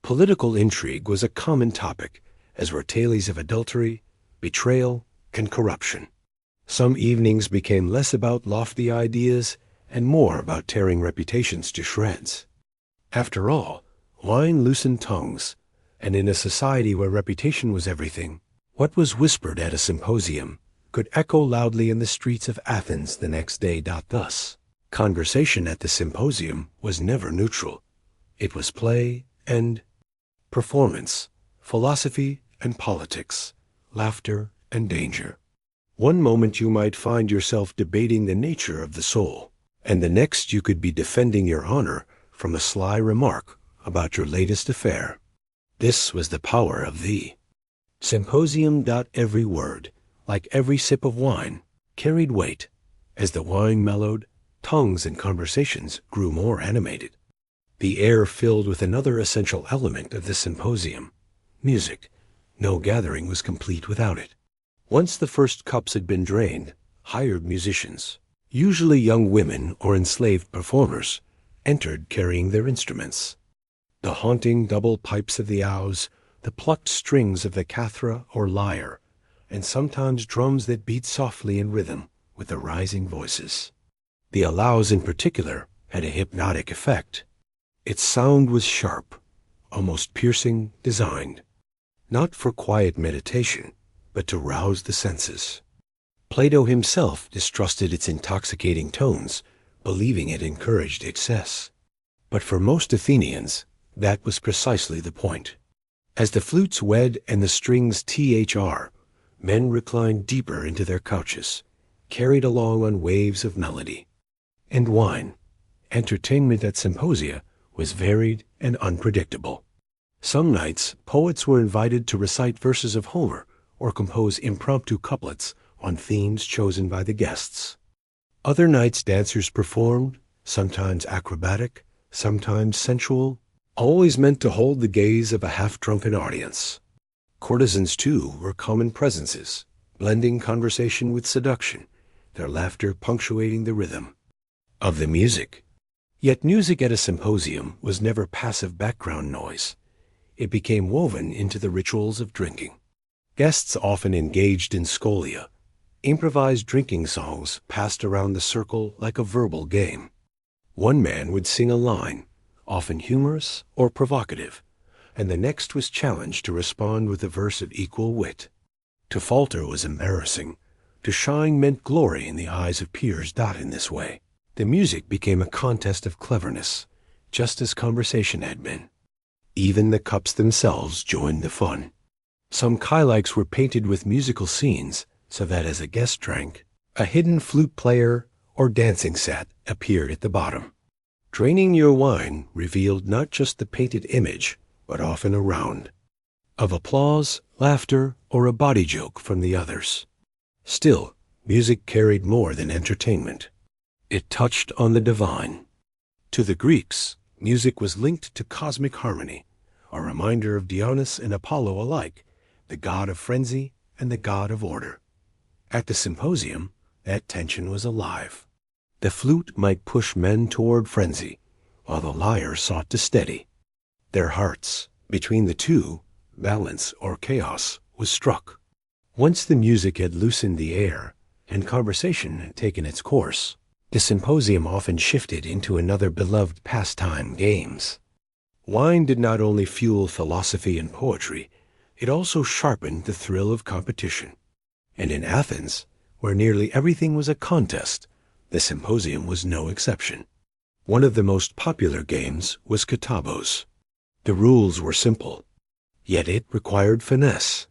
Political intrigue was a common topic, as were tales of adultery, betrayal, and corruption. Some evenings became less about lofty ideas and more about tearing reputations to shreds. After all, wine loosened tongues, and in a society where reputation was everything, what was whispered at a symposium could echo loudly in the streets of Athens the next day. Thus, conversation at the symposium was never neutral. It was play and performance, philosophy and politics, laughter and danger. One moment you might find yourself debating the nature of the soul, and the next you could be defending your honor from a sly remark about your latest affair. This was the power of the symposium. Every word, like every sip of wine, carried weight. As the wine mellowed, tongues and conversations grew more animated. The air filled with another essential element of the symposium, music. No gathering was complete without it. Once the first cups had been drained, hired musicians, usually young women or enslaved performers, entered carrying their instruments. The haunting double pipes of the ows, the plucked strings of the cathra or lyre, and sometimes drums that beat softly in rhythm with the rising voices. The alaus in particular had a hypnotic effect. Its sound was sharp, almost piercing, designed, not for quiet meditation, but to rouse the senses. Plato himself distrusted its intoxicating tones, believing it encouraged excess. But for most Athenians, that was precisely the point. As the flutes wed and the strings thr, men reclined deeper into their couches, carried along on waves of melody. And wine, entertainment at symposia, was varied and unpredictable. Some nights, poets were invited to recite verses of Homer or compose impromptu couplets on themes chosen by the guests. Other nights dancers performed, sometimes acrobatic, sometimes sensual, always meant to hold the gaze of a half-drunken audience. Courtesans, too, were common presences, blending conversation with seduction, their laughter punctuating the rhythm of the music. Yet music at a symposium was never passive background noise. It became woven into the rituals of drinking. Guests often engaged in scholia, improvised drinking songs passed around the circle like a verbal game. One man would sing a line, often humorous or provocative, and the next was challenged to respond with a verse of equal wit. To falter was embarrassing. To shine meant glory in the eyes of peers. In this way, the music became a contest of cleverness, just as conversation had been. Even the cups themselves joined the fun. Some kylikes were painted with musical scenes, so that as a guest drank, a hidden flute player or dancing set appeared at the bottom. Draining your wine revealed not just the painted image, but often a round of applause, laughter, or a body joke from the others. Still, music carried more than entertainment. It touched on the divine. To the Greeks, music was linked to cosmic harmony, a reminder of Dionysus and Apollo alike, the god of frenzy and the god of order. At the symposium, that tension was alive. The flute might push men toward frenzy, while the lyre sought to steady their hearts. Between the two, balance or chaos was struck. Once the music had loosened the air and conversation had taken its course, the symposium often shifted into another beloved pastime, games. Wine did not only fuel philosophy and poetry, it also sharpened the thrill of competition. And in Athens, where nearly everything was a contest, the symposium was no exception. One of the most popular games was katabos. The rules were simple, yet it required finesse.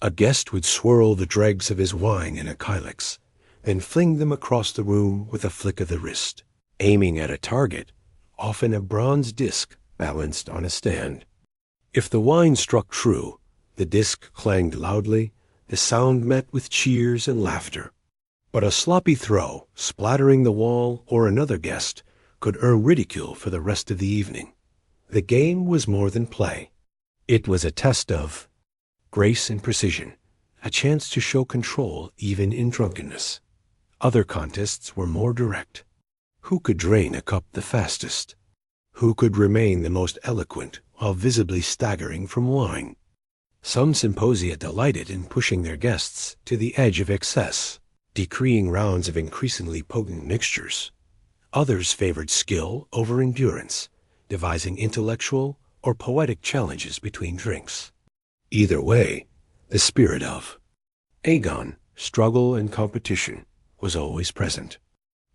A guest would swirl the dregs of his wine in a kylix, then fling them across the room with a flick of the wrist, aiming at a target, often a bronze disc balanced on a stand. If the wine struck true, the disc clanged loudly, the sound met with cheers and laughter. But a sloppy throw, splattering the wall or another guest, could earn ridicule for the rest of the evening. The game was more than play. It was a test of grace and precision, a chance to show control even in drunkenness. Other contests were more direct. Who could drain a cup the fastest? Who could remain the most eloquent while visibly staggering from wine? Some symposia delighted in pushing their guests to the edge of excess, decreeing rounds of increasingly potent mixtures. Others favored skill over endurance, devising intellectual or poetic challenges between drinks. Either way, the spirit of agon, struggle and competition, was always present.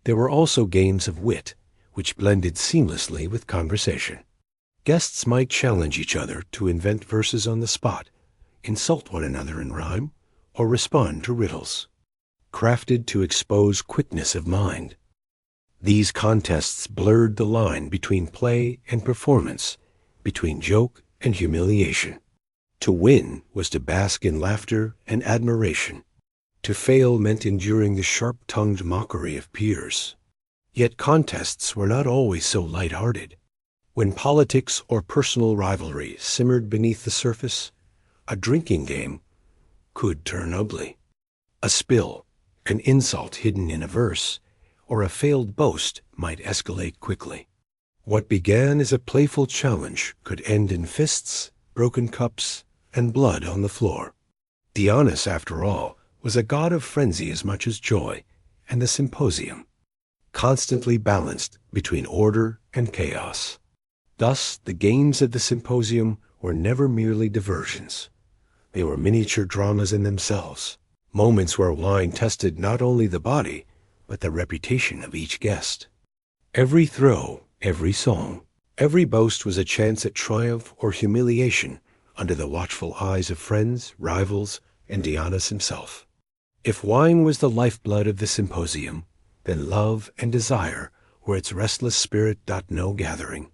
There were also games of wit, which blended seamlessly with conversation. Guests might challenge each other to invent verses on the spot, insult one another in rhyme, or respond to riddles, crafted to expose quickness of mind. These contests blurred the line between play and performance, between joke and humiliation. To win was to bask in laughter and admiration. To fail meant enduring the sharp-tongued mockery of peers. Yet contests were not always so light-hearted. When politics or personal rivalry simmered beneath the surface, a drinking game could turn ugly. A spill, an insult hidden in a verse, or a failed boast might escalate quickly. What began as a playful challenge could end in fists, broken cups, and blood on the floor. Dionysus, after all, was a god of frenzy as much as joy, and the symposium, constantly balanced between order and chaos. Thus, the games of the symposium were never merely diversions. They were miniature dramas in themselves, moments where wine tested not only the body, but the reputation of each guest. Every throw, every song, every boast was a chance at triumph or humiliation under the watchful eyes of friends, rivals, and Dionysus himself. If wine was the lifeblood of the symposium, then love and desire were its restless spirit. No gathering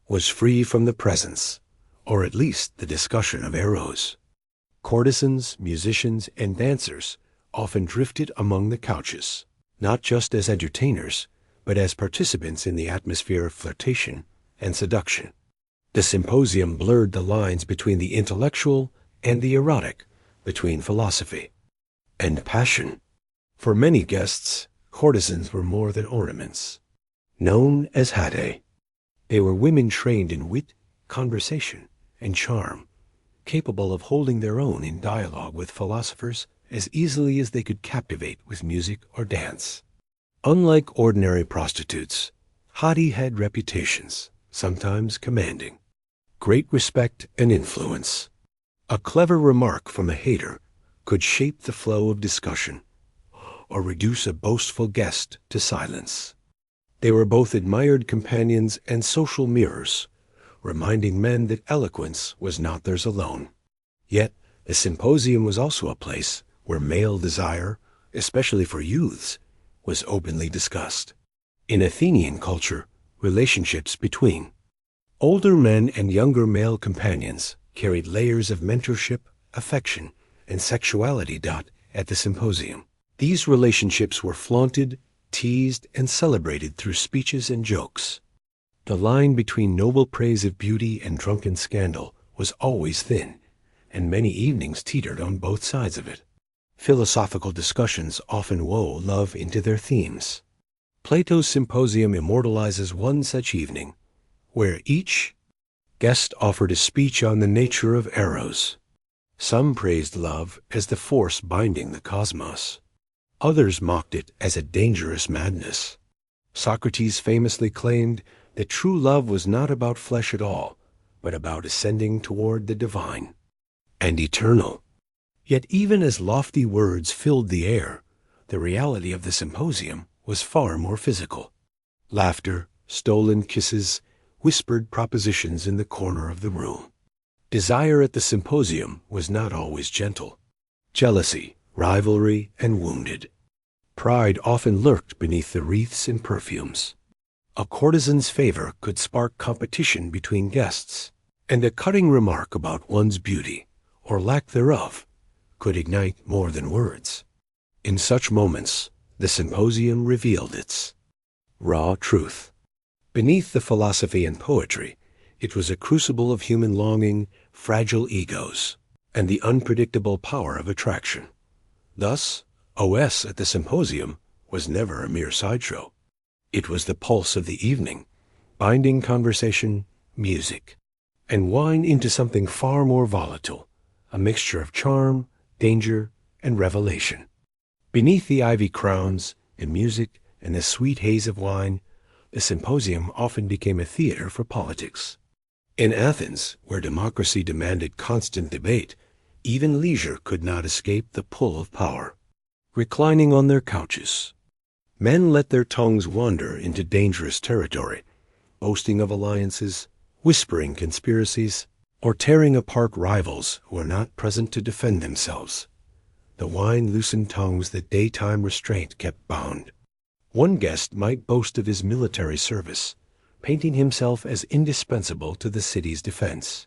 was free from the presence, or at least the discussion of eros. Courtesans, musicians, and dancers often drifted among the couches, not just as entertainers, but as participants in the atmosphere of flirtation and seduction. The symposium blurred the lines between the intellectual and the erotic between philosophy and passion. For many guests, courtesans were more than ornaments. Known as hatae, they were women trained in wit, conversation, and charm, capable of holding their own in dialogue with philosophers as easily as they could captivate with music or dance. Unlike ordinary prostitutes, hatae had reputations, sometimes commanding, great respect and influence. A clever remark from a hater could shape the flow of discussion or reduce a boastful guest to silence. They were both admired companions and social mirrors, reminding men that eloquence was not theirs alone. Yet, the symposium was also a place where male desire, especially for youths, was openly discussed. In Athenian culture, relationships between older men and younger male companions carried layers of mentorship, affection, and sexuality. At the symposium, these relationships were flaunted, teased, and celebrated through speeches and jokes. The line between noble praise of beauty and drunken scandal was always thin, and many evenings teetered on both sides of it. Philosophical discussions often wove love into their themes. Plato's symposium immortalizes one such evening, where each guest offered a speech on the nature of eros. Some praised love as the force binding the cosmos. Others mocked it as a dangerous madness. Socrates famously claimed that true love was not about flesh at all, but about ascending toward the divine and eternal. Yet even as lofty words filled the air, the reality of the symposium was far more physical. Laughter, stolen kisses, whispered propositions in the corner of the room. Desire at the symposium was not always gentle. Jealousy, rivalry, and wounded pride often lurked beneath the wreaths and perfumes. A courtesan's favor could spark competition between guests, and a cutting remark about one's beauty, or lack thereof, could ignite more than words. In such moments, the symposium revealed its raw truth. Beneath the philosophy and poetry, it was a crucible of human longing, fragile egos, and the unpredictable power of attraction. Thus, OS at the symposium was never a mere sideshow. It was the pulse of the evening, binding conversation, music, and wine into something far more volatile, a mixture of charm, danger, and revelation. Beneath the ivy crowns, the music, and the sweet haze of wine, the symposium often became a theater for politics. In Athens, where democracy demanded constant debate, even leisure could not escape the pull of power. Reclining on their couches, men let their tongues wander into dangerous territory, boasting of alliances, whispering conspiracies, or tearing apart rivals who were not present to defend themselves. The wine loosened tongues that daytime restraint kept bound. One guest might boast of his military service, painting himself as indispensable to the city's defense.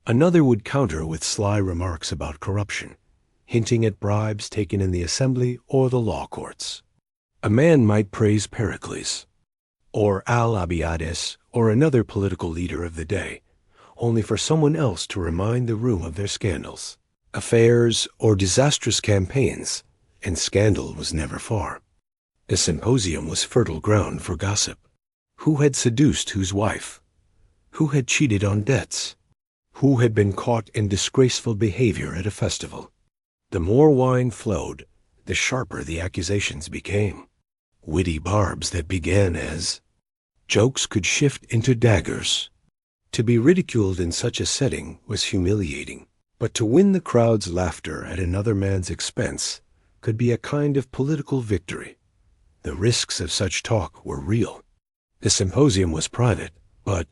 Another would counter with sly remarks about corruption, hinting at bribes taken in the assembly or the law courts. A man might praise Pericles, or Alcibiades, or another political leader of the day, only for someone else to remind the room of their scandals, affairs, or disastrous campaigns, and scandal was never far. The symposium was fertile ground for gossip. Who had seduced whose wife? Who had cheated on debts? Who had been caught in disgraceful behavior at a festival? The more wine flowed, the sharper the accusations became. Witty barbs that began as jokes could shift into daggers. To be ridiculed in such a setting was humiliating, but to win the crowd's laughter at another man's expense could be a kind of political victory. The risks of such talk were real. The symposium was private, but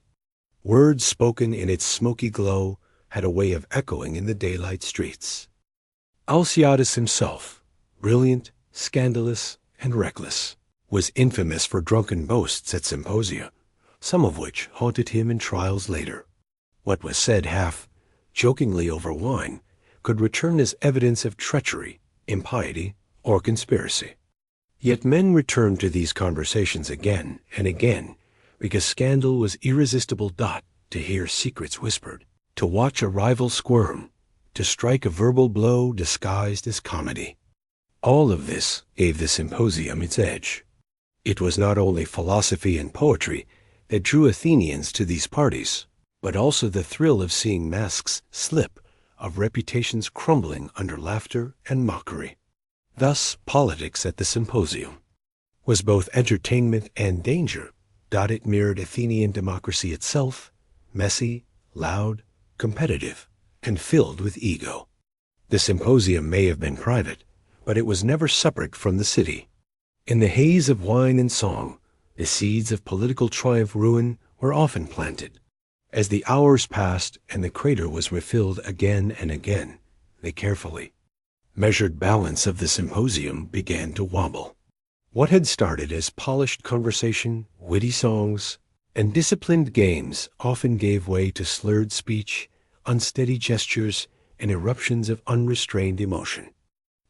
words spoken in its smoky glow had a way of echoing in the daylight streets. Alcibiades himself, brilliant, scandalous, and reckless, was infamous for drunken boasts at symposia, some of which haunted him in trials later. What was said half jokingly over wine could return as evidence of treachery, impiety, or conspiracy. Yet men returned to these conversations again and again because scandal was irresistible. To hear secrets whispered, to watch a rival squirm, to strike a verbal blow disguised as comedy. All of this gave the symposium its edge. It was not only philosophy and poetry that drew Athenians to these parties, but also the thrill of seeing masks slip, of reputations crumbling under laughter and mockery. Thus, politics at the symposium was both entertainment and danger. It mirrored Athenian democracy itself, messy, loud, competitive, and filled with ego. The symposium may have been private, but it was never separate from the city. In the haze of wine and song, the seeds of political triumph ruin were often planted. As the hours passed and the crater was refilled again and again, the carefully measured balance of the symposium began to wobble. What had started as polished conversation, witty songs, and disciplined games often gave way to slurred speech, unsteady gestures, and eruptions of unrestrained emotion.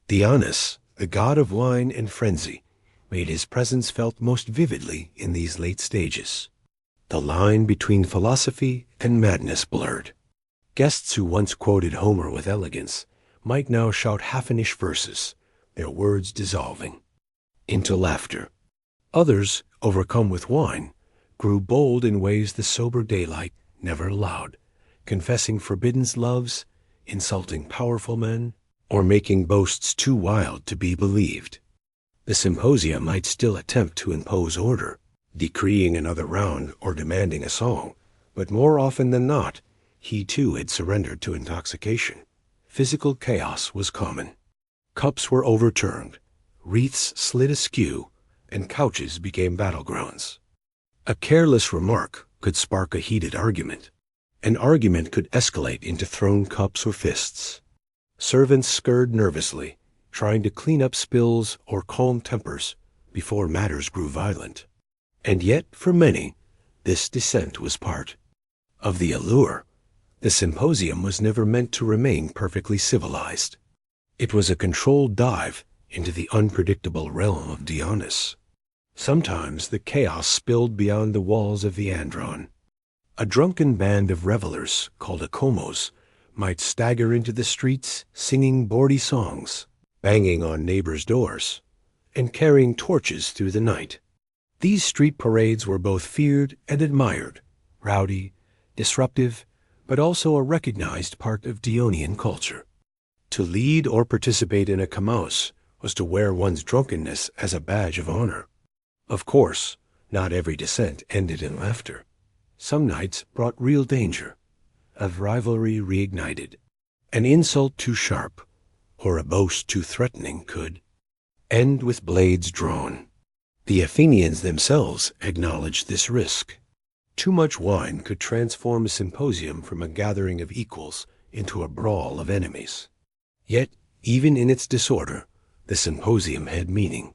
Dionys, the god of wine and frenzy, made his presence felt most vividly in these late stages. The line between philosophy and madness blurred. Guests who once quoted Homer with elegance might now shout half-anish verses, their words dissolving into laughter. Others, overcome with wine, grew bold in ways the sober daylight never allowed, confessing forbidden loves, insulting powerful men, or making boasts too wild to be believed. The symposium might still attempt to impose order, decreeing another round or demanding a song, but more often than not, he too had surrendered to intoxication. Physical chaos was common. Cups were overturned, wreaths slid askew, and couches became battlegrounds. A careless remark could spark a heated argument. An argument could escalate into thrown cups or fists. Servants scurried nervously, trying to clean up spills or calm tempers before matters grew violent. And yet, for many, this descent was part of the allure. The symposium was never meant to remain perfectly civilized. It was a controlled dive into the unpredictable realm of Dionys. Sometimes the chaos spilled beyond the walls of the andron. A drunken band of revelers, called akomos, might stagger into the streets singing bawdy songs, banging on neighbors' doors, and carrying torches through the night. These street parades were both feared and admired, rowdy, disruptive, but also a recognized part of Dionian culture. To lead or participate in a kamos was to wear one's drunkenness as a badge of honor. Of course, not every descent ended in laughter. Some nights brought real danger, a rivalry reignited. An insult too sharp, or a boast too threatening could end with blades drawn. The Athenians themselves acknowledged this risk. Too much wine could transform a symposium from a gathering of equals into a brawl of enemies. Yet, even in its disorder, the symposium had meaning.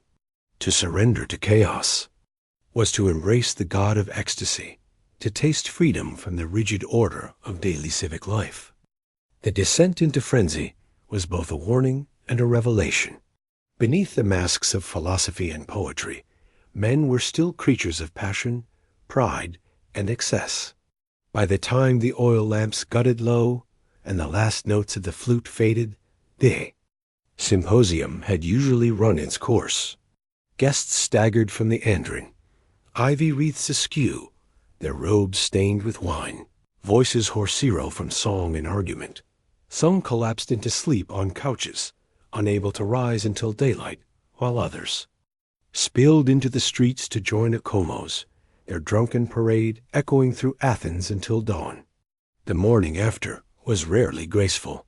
To surrender to chaos was to embrace the god of ecstasy, to taste freedom from the rigid order of daily civic life. The descent into frenzy was both a warning and a revelation. Beneath the masks of philosophy and poetry, men were still creatures of passion, pride, and excess. By the time the oil lamps gutted low and the last notes of the flute faded, the symposium had usually run its course. Guests staggered from the andron, ivy wreaths askew, their robes stained with wine, voices hoarse from song and argument. Some collapsed into sleep on couches, unable to rise until daylight, while others spilled into the streets to join akomos, their drunken parade echoing through Athens until dawn. The morning after was rarely graceful.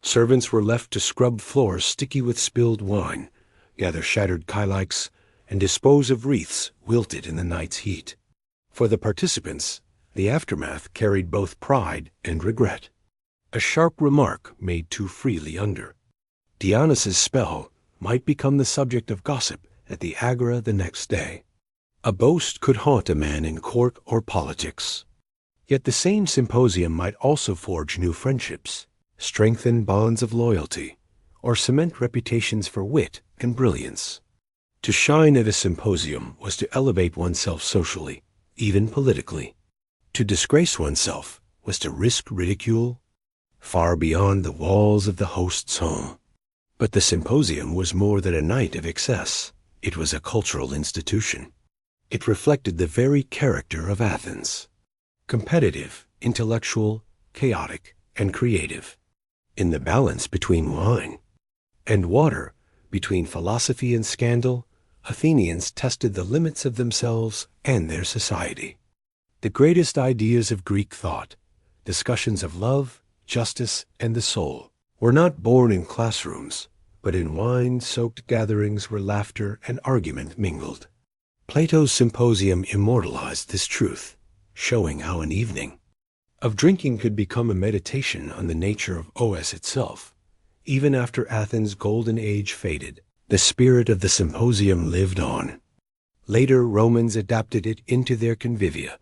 Servants were left to scrub floors sticky with spilled wine, gather shattered kylakes, and dispose of wreaths wilted in the night's heat. For the participants, the aftermath carried both pride and regret. A sharp remark made too freely under Dionys's spell might become the subject of gossip at the agora the next day. A boast could haunt a man in court or politics. Yet the same symposium might also forge new friendships, strengthen bonds of loyalty, or cement reputations for wit and brilliance. To shine at a symposium was to elevate oneself socially, even politically. To disgrace oneself was to risk ridicule, far beyond the walls of the host's home. But the symposium was more than a night of excess. It was a cultural institution. It reflected the very character of Athens: competitive, intellectual, chaotic, and creative. In the balance between wine and water, between philosophy and scandal, Athenians tested the limits of themselves and their society. The greatest ideas of Greek thought, discussions of love, justice, and the soul, were not born in classrooms, but in wine-soaked gatherings where laughter and argument mingled. Plato's symposium immortalized this truth, showing how an evening of drinking could become a meditation on the nature of OS itself. Even after Athens' golden age faded, the spirit of the symposium lived on. Later, Romans adapted it into their convivia,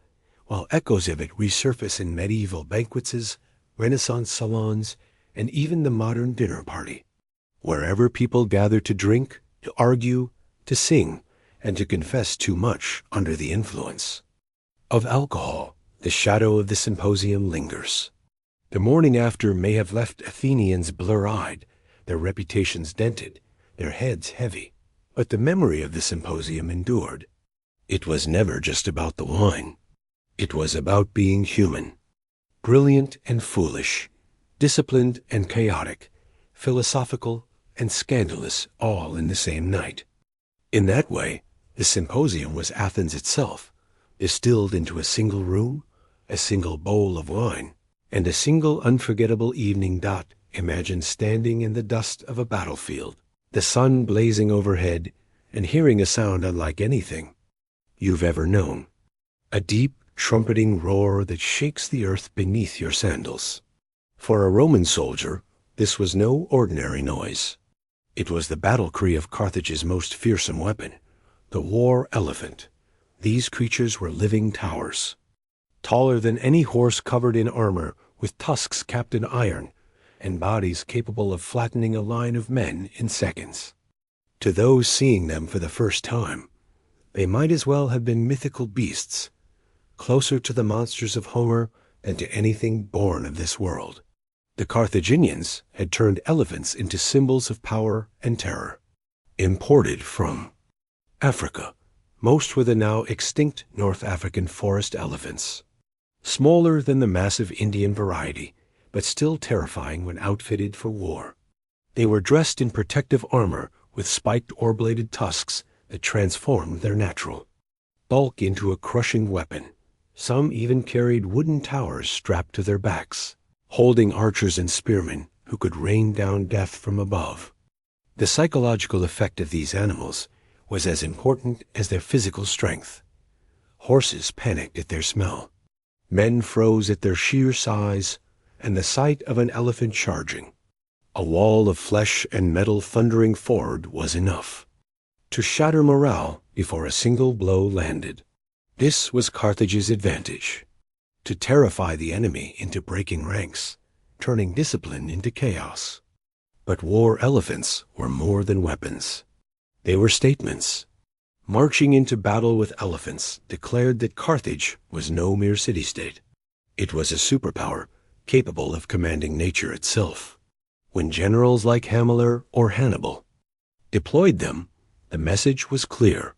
while echoes of it resurface in medieval banquets, Renaissance salons, and even the modern dinner party. Wherever people gather to drink, to argue, to sing, and to confess too much under the influence of alcohol, the shadow of the symposium lingers. The morning after may have left Athenians blur-eyed, their reputations dented, their heads heavy, but the memory of the symposium endured. It was never just about the wine. It was about being human, brilliant and foolish, disciplined and chaotic, philosophical and scandalous, all in the same night. In that way, the symposium was Athens itself, distilled into a single room, a single bowl of wine, and a single unforgettable evening. Imagine standing in the dust of a battlefield, the sun blazing overhead, and hearing a sound unlike anything you've ever known. A deep, trumpeting roar that shakes the earth beneath your sandals. For a Roman soldier, this was no ordinary noise. It was the battle cry of Carthage's most fearsome weapon, the war elephant. These creatures were living towers, taller than any horse, covered in armor, with tusks capped in iron, and bodies capable of flattening a line of men in seconds. To those seeing them for the first time, they might as well have been mythical beasts, closer to the monsters of Homer than to anything born of this world. The Carthaginians had turned elephants into symbols of power and terror. Imported from Africa, most were the now extinct North African forest elephants. Smaller than the massive Indian variety, but still terrifying when outfitted for war. They were dressed in protective armor with spiked or bladed tusks that transformed their natural bulk into a crushing weapon. Some even carried wooden towers strapped to their backs, holding archers and spearmen who could rain down death from above. The psychological effect of these animals was as important as their physical strength. Horses panicked at their smell. Men froze at their sheer size and the sight of an elephant charging. A wall of flesh and metal thundering forward was enough to shatter morale before a single blow landed. This was Carthage's advantage: to terrify the enemy into breaking ranks, turning discipline into chaos. But war elephants were more than weapons. They were statements. Marching into battle with elephants declared that Carthage was no mere city-state. It was a superpower capable of commanding nature itself. When generals like Hamilcar or Hannibal deployed them, the message was clear.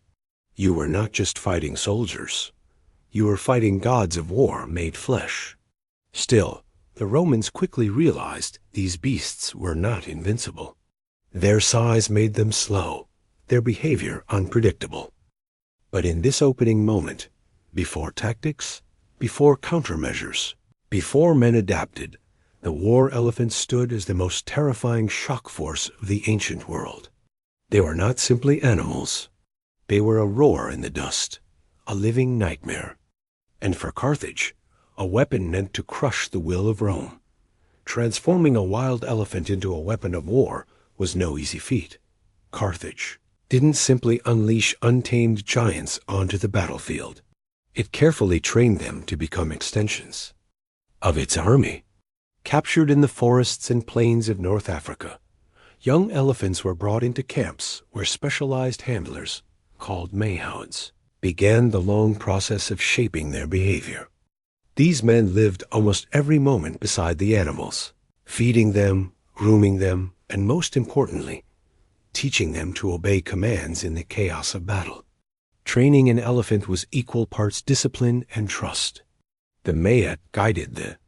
You were not just fighting soldiers. You were fighting gods of war made flesh. Still, the Romans quickly realized these beasts were not invincible. Their size made them slow, their behavior unpredictable. But in this opening moment, before tactics, before countermeasures, before men adapted, the war elephant stood as the most terrifying shock force of the ancient world. They were not simply animals. They were a roar in the dust, a living nightmare. And for Carthage, a weapon meant to crush the will of Rome. Transforming a wild elephant into a weapon of war was no easy feat. Carthage didn't simply unleash untamed giants onto the battlefield. It carefully trained them to become extensions of its army. Captured in the forests and plains of North Africa, young elephants were brought into camps where specialized handlers, called mayhounds, began the long process of shaping their behavior. These men lived almost every moment beside the animals, feeding them, grooming them, and most importantly, teaching them to obey commands in the chaos of battle. Training an elephant was equal parts discipline and trust. The mayat guided the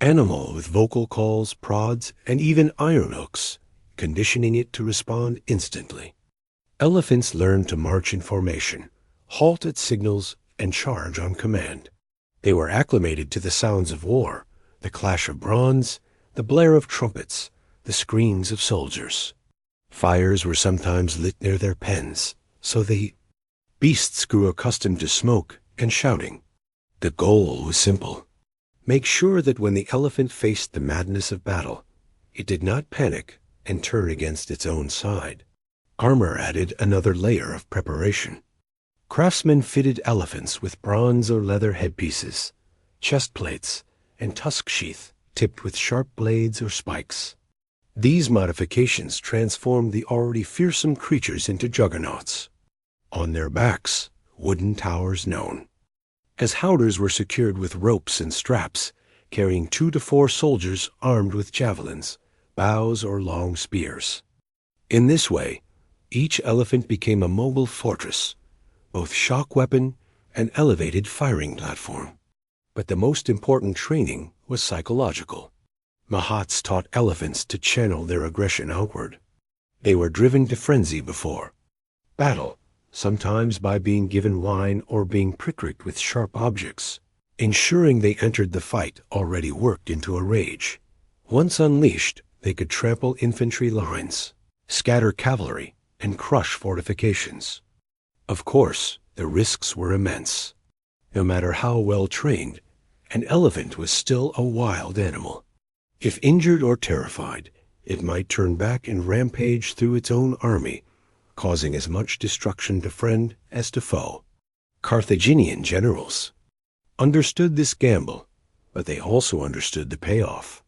animal with vocal calls, prods, and even iron hooks, conditioning it to respond instantly. Elephants learned to march in formation, halt at signals, and charge on command. They were acclimated to the sounds of war, the clash of bronze, the blare of trumpets, the screams of soldiers. Fires were sometimes lit near their pens, so the beasts grew accustomed to smoke and shouting. The goal was simple. Make sure that when the elephant faced the madness of battle, it did not panic and turn against its own side. Armor added another layer of preparation. Craftsmen fitted elephants with bronze or leather headpieces, chest plates, and tusk sheath tipped with sharp blades or spikes. These modifications transformed the already fearsome creatures into juggernauts. On their backs, wooden towers known. As howdahs were secured with ropes and straps, carrying 2 to 4 soldiers armed with javelins, bows, or long spears. In this way, each elephant became a mobile fortress, both shock weapon and elevated firing platform. But the most important training was psychological. Mahats taught elephants to channel their aggression outward. They were driven to frenzy before battle, sometimes by being given wine or being pricked with sharp objects, ensuring they entered the fight already worked into a rage. Once unleashed, they could trample infantry lines, scatter cavalry, and crush fortifications. Of course, the risks were immense. No matter how well trained, an elephant was still a wild animal. If injured or terrified, it might turn back and rampage through its own army, causing as much destruction to friend as to foe. Carthaginian generals understood this gamble, but they also understood the payoff.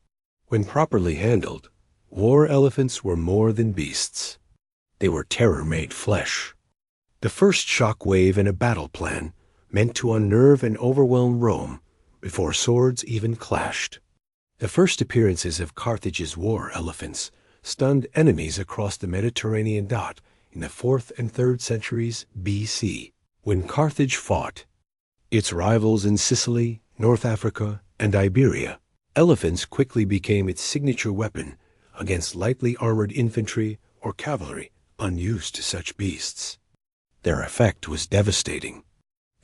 When properly handled, war elephants were more than beasts. They were terror-made flesh. The first shock wave in a battle plan meant to unnerve and overwhelm Rome before swords even clashed. The first appearances of Carthage's war elephants stunned enemies across the Mediterranean dot in the 4th and 3rd centuries B.C. When Carthage fought its rivals in Sicily, North Africa, and Iberia, elephants quickly became its signature weapon against lightly armored infantry or cavalry unused to such beasts. Their effect was devastating.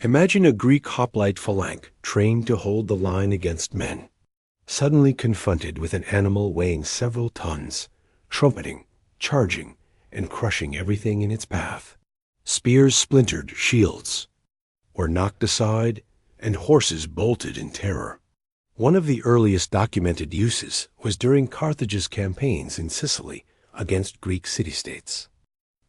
Imagine a Greek hoplite phalanx trained to hold the line against men, suddenly confronted with an animal weighing several tons, trumpeting, charging, and crushing everything in its path. Spears splintered shields, were knocked aside, and horses bolted in terror. One of the earliest documented uses was during Carthage's campaigns in Sicily against Greek city-states.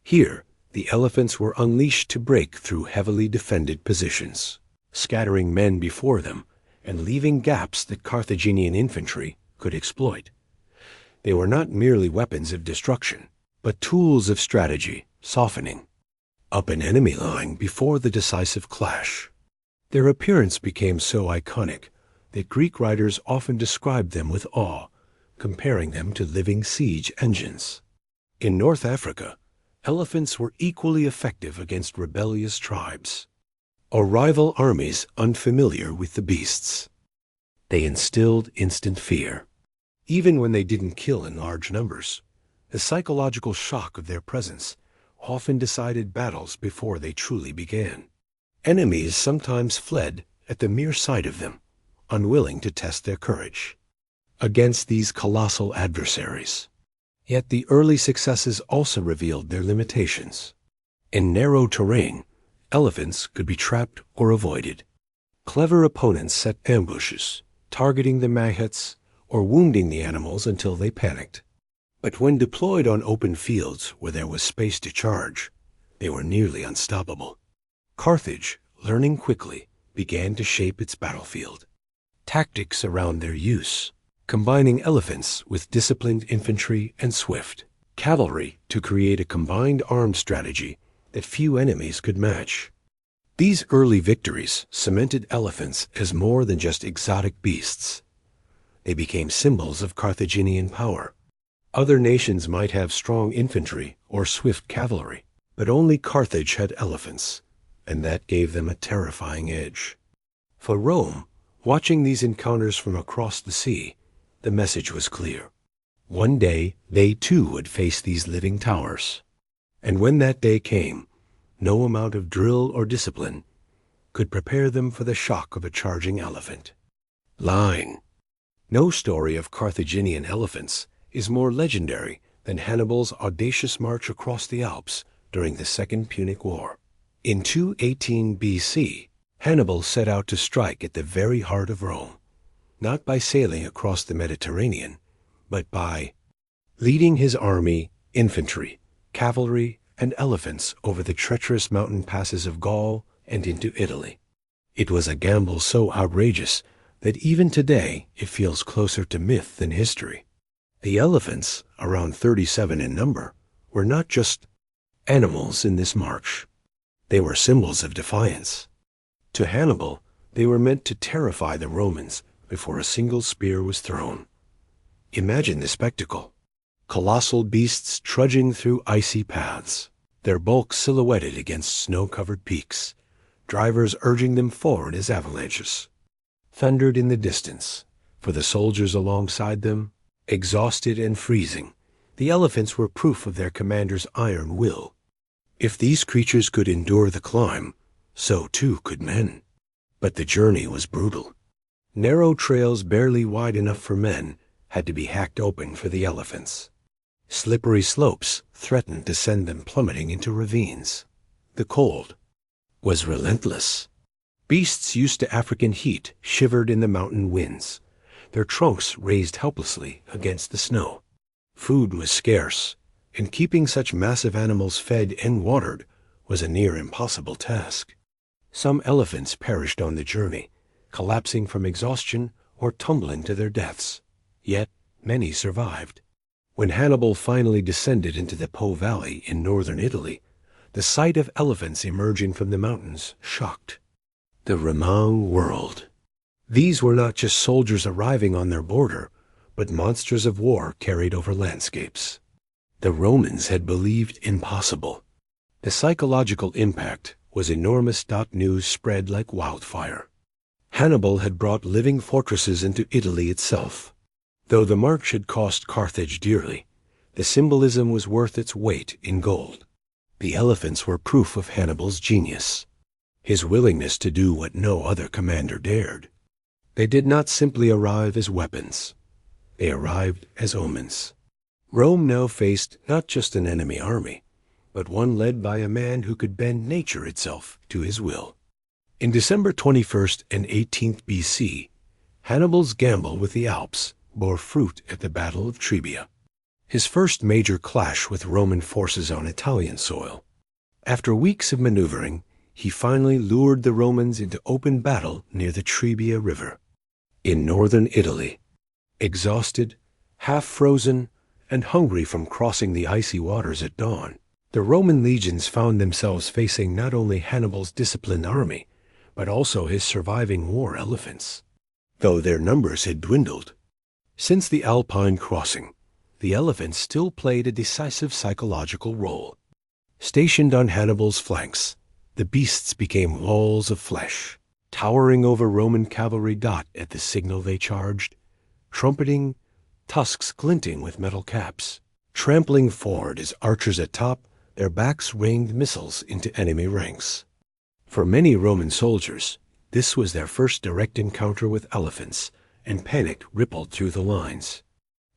Here, the elephants were unleashed to break through heavily defended positions, scattering men before them and leaving gaps that Carthaginian infantry could exploit. They were not merely weapons of destruction, but tools of strategy, softening up an enemy line before the decisive clash. Their appearance became so iconic that Greek writers often described them with awe, comparing them to living siege engines. In North Africa, elephants were equally effective against rebellious tribes, or rival armies unfamiliar with the beasts. They instilled instant fear. Even when they didn't kill in large numbers, the psychological shock of their presence often decided battles before they truly began. Enemies sometimes fled at the mere sight of them, unwilling to test their courage against these colossal adversaries. Yet the early successes also revealed their limitations. In narrow terrain, elephants could be trapped or avoided. Clever opponents set ambushes, targeting the mayhats or wounding the animals until they panicked. But when deployed on open fields where there was space to charge, they were nearly unstoppable. Carthage, learning quickly, began to shape its battlefield. Tactics around their use, combining elephants with disciplined infantry and swift cavalry to create a combined armed strategy that few enemies could match. These early victories cemented elephants as more than just exotic beasts. They became symbols of Carthaginian power. Other nations might have strong infantry or swift cavalry, but only Carthage had elephants, and that gave them a terrifying edge. For Rome, watching these encounters from across the sea, the message was clear. One day, they too would face these living towers. And when that day came, no amount of drill or discipline could prepare them for the shock of a charging elephant. Line. No story of Carthaginian elephants is more legendary than Hannibal's audacious march across the Alps during the Second Punic War. In 218 BC, Hannibal set out to strike at the very heart of Rome, not by sailing across the Mediterranean, but by leading his army, infantry, cavalry, and elephants over the treacherous mountain passes of Gaul and into Italy. It was a gamble so outrageous that even today it feels closer to myth than history. The elephants, around 37 in number, were not just animals in this march. They were symbols of defiance. To Hannibal, they were meant to terrify the Romans before a single spear was thrown. Imagine the spectacle. Colossal beasts trudging through icy paths, their bulk silhouetted against snow-covered peaks, drivers urging them forward as avalanches. Thundered in the distance, for the soldiers alongside them, exhausted and freezing, the elephants were proof of their commander's iron will. If these creatures could endure the climb, so too could men. But the journey was brutal. Narrow trails barely wide enough for men had to be hacked open for the elephants. Slippery slopes threatened to send them plummeting into ravines. The cold was relentless. Beasts used to African heat shivered in the mountain winds, their trunks raised helplessly against the snow. Food was scarce, and keeping such massive animals fed and watered was a near impossible task. Some elephants perished on the journey, collapsing from exhaustion or tumbling to their deaths. Yet many survived. When Hannibal finally descended into the Po Valley in northern Italy, the sight of elephants emerging from the mountains shocked the Roman world. These were not just soldiers arriving on their border, but monsters of war carried over landscapes. The Romans had believed impossible. The psychological impact was enormous. News spread like wildfire. Hannibal had brought living fortresses into Italy itself. Though the march had cost Carthage dearly, the symbolism was worth its weight in gold. The elephants were proof of Hannibal's genius, his willingness to do what no other commander dared. They did not simply arrive as weapons. They arrived as omens. Rome now faced not just an enemy army, but one led by a man who could bend nature itself to his will. In December 21st and 18th BC, Hannibal's gamble with the Alps bore fruit at the Battle of Trebia, his first major clash with Roman forces on Italian soil. After weeks of maneuvering, he finally lured the Romans into open battle near the Trebia River. In northern Italy, exhausted, half-frozen, and hungry from crossing the icy waters at dawn, the Roman legions found themselves facing not only Hannibal's disciplined army, but also his surviving war elephants. Though their numbers had dwindled, since the Alpine crossing, the elephants still played a decisive psychological role. Stationed on Hannibal's flanks, the beasts became walls of flesh, towering over Roman cavalry at the signal they charged, trumpeting, tusks glinting with metal caps, trampling forward as archers atop their backs rained missiles into enemy ranks. For many Roman soldiers, this was their first direct encounter with elephants, and panic rippled through the lines.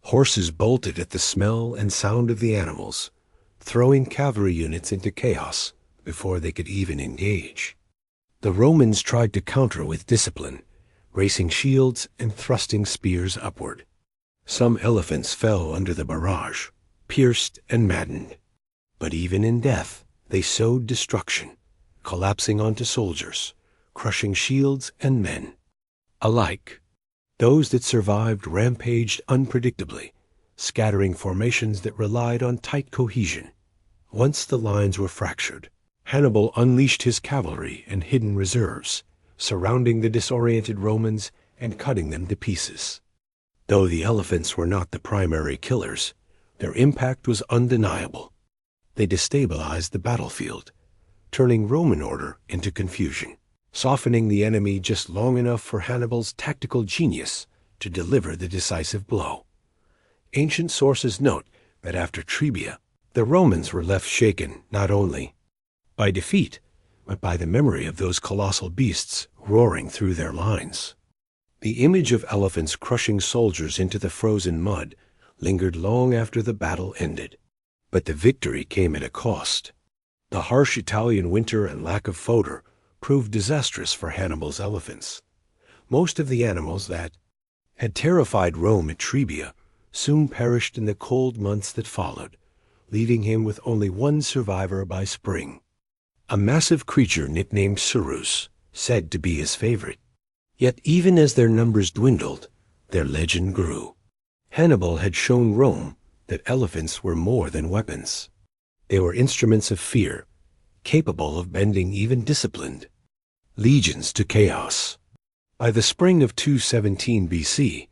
Horses bolted at the smell and sound of the animals, throwing cavalry units into chaos before they could even engage. The Romans tried to counter with discipline, racing shields and thrusting spears upward. Some elephants fell under the barrage, pierced and maddened. But even in death, they sowed destruction, collapsing onto soldiers, crushing shields and men. Alike, those that survived rampaged unpredictably, scattering formations that relied on tight cohesion. Once the lines were fractured, Hannibal unleashed his cavalry and hidden reserves, surrounding the disoriented Romans and cutting them to pieces. Though the elephants were not the primary killers, their impact was undeniable. They destabilized the battlefield, turning Roman order into confusion, softening the enemy just long enough for Hannibal's tactical genius to deliver the decisive blow. Ancient sources note that after Trebia, the Romans were left shaken not only by defeat, but by the memory of those colossal beasts roaring through their lines. The image of elephants crushing soldiers into the frozen mud lingered long after the battle ended. But the victory came at a cost. The harsh Italian winter and lack of fodder proved disastrous for Hannibal's elephants. Most of the animals that had terrified Rome at Trebia soon perished in the cold months that followed, leaving him with only one survivor by spring. A massive creature nicknamed Surus, said to be his favorite. Yet even as their numbers dwindled, their legend grew. Hannibal had shown Rome that elephants were more than weapons. They were instruments of fear, capable of bending even disciplined legions to chaos. By the spring of 217 BC,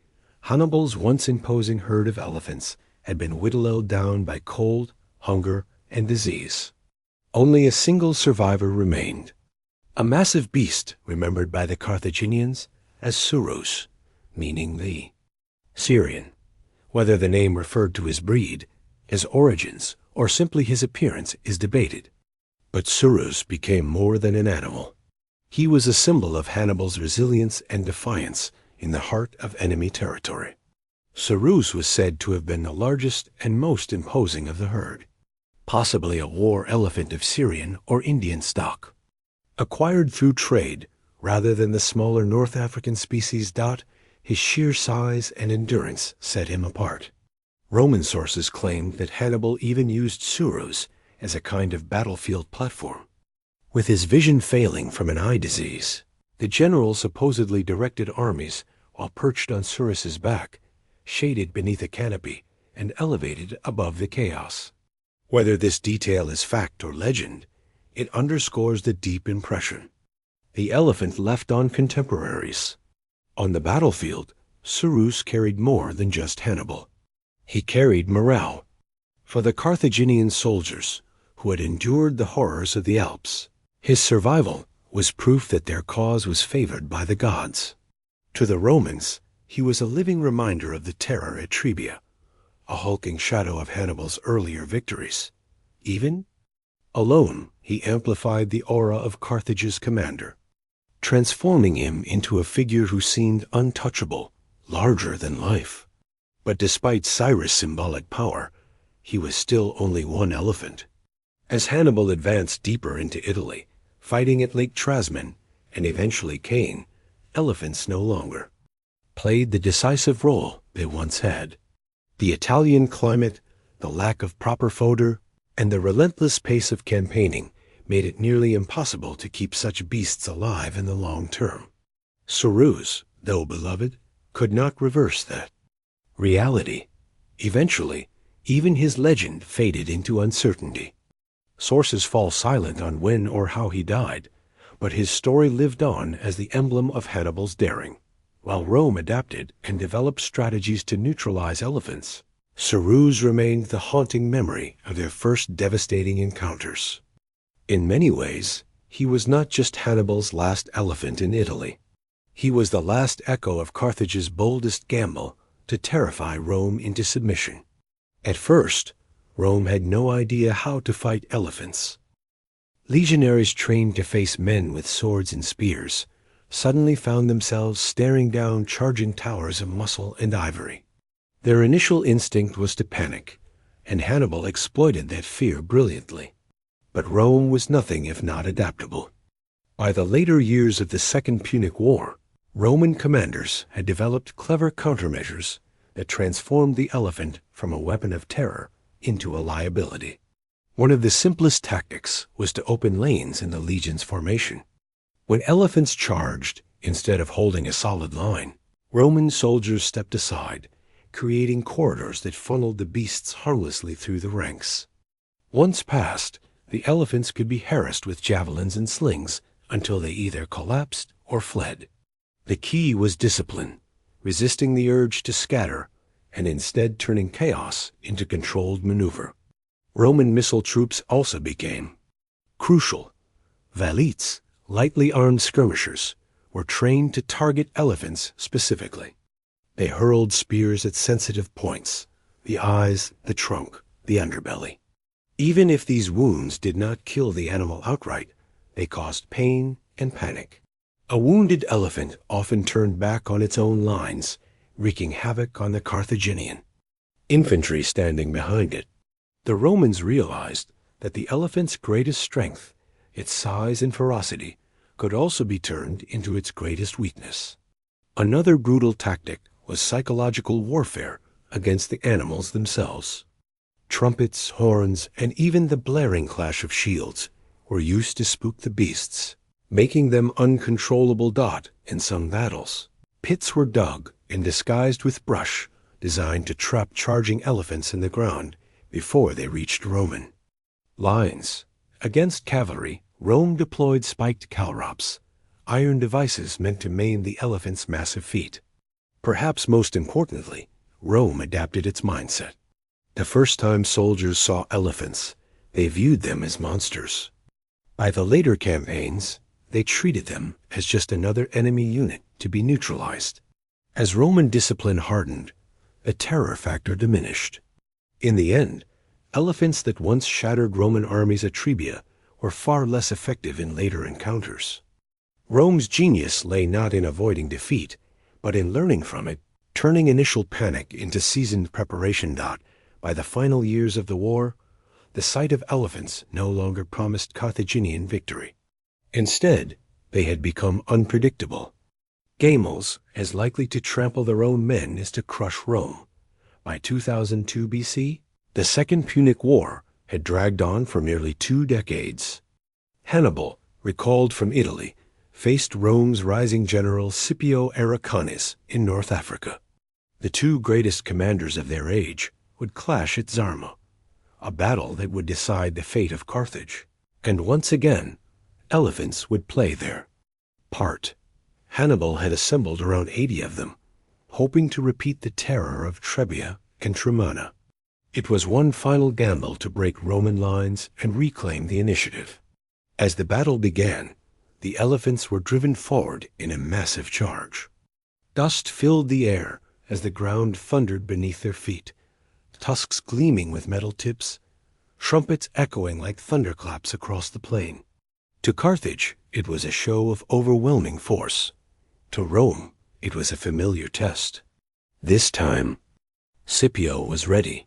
Hannibal's once imposing herd of elephants had been whittled down by cold, hunger, and disease. Only a single survivor remained, a massive beast remembered by the Carthaginians as Surus, meaning the Syrian. Whether the name referred to his breed, his origins, or simply his appearance is debated. But Surus became more than an animal. He was a symbol of Hannibal's resilience and defiance in the heart of enemy territory. Surus was said to have been the largest and most imposing of the herd, possibly a war elephant of Syrian or Indian stock. Acquired through trade rather than the smaller North African species Dot, his sheer size and endurance set him apart. Roman sources claimed that Hannibal even used Surus as a kind of battlefield platform. With his vision failing from an eye disease, the general supposedly directed armies while perched on Surus's back, shaded beneath a canopy and elevated above the chaos. Whether this detail is fact or legend, it underscores the deep impression the elephant left on contemporaries. On the battlefield, Surus carried more than just Hannibal. He carried morale. For the Carthaginian soldiers who had endured the horrors of the Alps, his survival was proof that their cause was favored by the gods. To the Romans, he was a living reminder of the terror at Trebia, a hulking shadow of Hannibal's earlier victories. Even alone, he amplified the aura of Carthage's commander, transforming him into a figure who seemed untouchable, larger than life. But despite Cyrus' symbolic power, he was still only one elephant. As Hannibal advanced deeper into Italy, fighting at Lake Trasman and eventually Caen, elephants no longer played the decisive role they once had. The Italian climate, the lack of proper fodder, and the relentless pace of campaigning made it nearly impossible to keep such beasts alive in the long term. Surus, though beloved, could not reverse that reality. Eventually, even his legend faded into uncertainty. Sources fall silent on when or how he died, but his story lived on as the emblem of Hannibal's daring. While Rome adapted and developed strategies to neutralize elephants, Surus remained the haunting memory of their first devastating encounters. In many ways, he was not just Hannibal's last elephant in Italy. He was the last echo of Carthage's boldest gamble to terrify Rome into submission. At first, Rome had no idea how to fight elephants. Legionaries trained to face men with swords and spears suddenly found themselves staring down charging towers of muscle and ivory. Their initial instinct was to panic, and Hannibal exploited that fear brilliantly. But Rome was nothing if not adaptable. By the later years of the Second Punic War, Roman commanders had developed clever countermeasures that transformed the elephant from a weapon of terror into a liability. One of the simplest tactics was to open lanes in the legion's formation. When elephants charged, instead of holding a solid line, Roman soldiers stepped aside, creating corridors that funneled the beasts harmlessly through the ranks. Once past, the elephants could be harassed with javelins and slings until they either collapsed or fled. The key was discipline, resisting the urge to scatter and instead turning chaos into controlled maneuver. Roman missile troops also became crucial. Valites, lightly armed skirmishers, were trained to target elephants specifically. They hurled spears at sensitive points: the eyes, the trunk, the underbelly. Even if these wounds did not kill the animal outright, they caused pain and panic. A wounded elephant often turned back on its own lines, wreaking havoc on the Carthaginian infantry standing behind it. The Romans realized that the elephant's greatest strength, its size and ferocity, could also be turned into its greatest weakness. Another brutal tactic was psychological warfare against the animals themselves. Trumpets, horns, and even the blaring clash of shields were used to spook the beasts, making them uncontrollable in some battles. Pits were dug and disguised with brush, designed to trap charging elephants in the ground before they reached Roman lines. Against cavalry, Rome deployed spiked calrops, iron devices meant to maim the elephant's massive feet. Perhaps most importantly, Rome adapted its mindset. The first time soldiers saw elephants, they viewed them as monsters. By the later campaigns, they treated them as just another enemy unit to be neutralized. As Roman discipline hardened, the terror factor diminished. In the end, elephants that once shattered Roman armies at Trebia were far less effective in later encounters. Rome's genius lay not in avoiding defeat, but in learning from it, turning initial panic into seasoned preparation. By the final years of the war, the sight of elephants no longer promised Carthaginian victory. Instead, they had become unpredictable. Camels, as likely to trample their own men as to crush Rome. By 2002 BC, the Second Punic War had dragged on for nearly 2 decades. Hannibal, recalled from Italy, faced Rome's rising general Scipio Aracanes in North Africa. The two greatest commanders of their age would clash at Zama, a battle that would decide the fate of Carthage. And once again, elephants would play their part. Hannibal had assembled around 80 of them, hoping to repeat the terror of Trebia and Tremana. It was one final gamble to break Roman lines and reclaim the initiative. As the battle began, the elephants were driven forward in a massive charge. Dust filled the air as the ground thundered beneath their feet, tusks gleaming with metal tips, trumpets echoing like thunderclaps across the plain. To Carthage, it was a show of overwhelming force. To Rome, it was a familiar test. This time, Scipio was ready.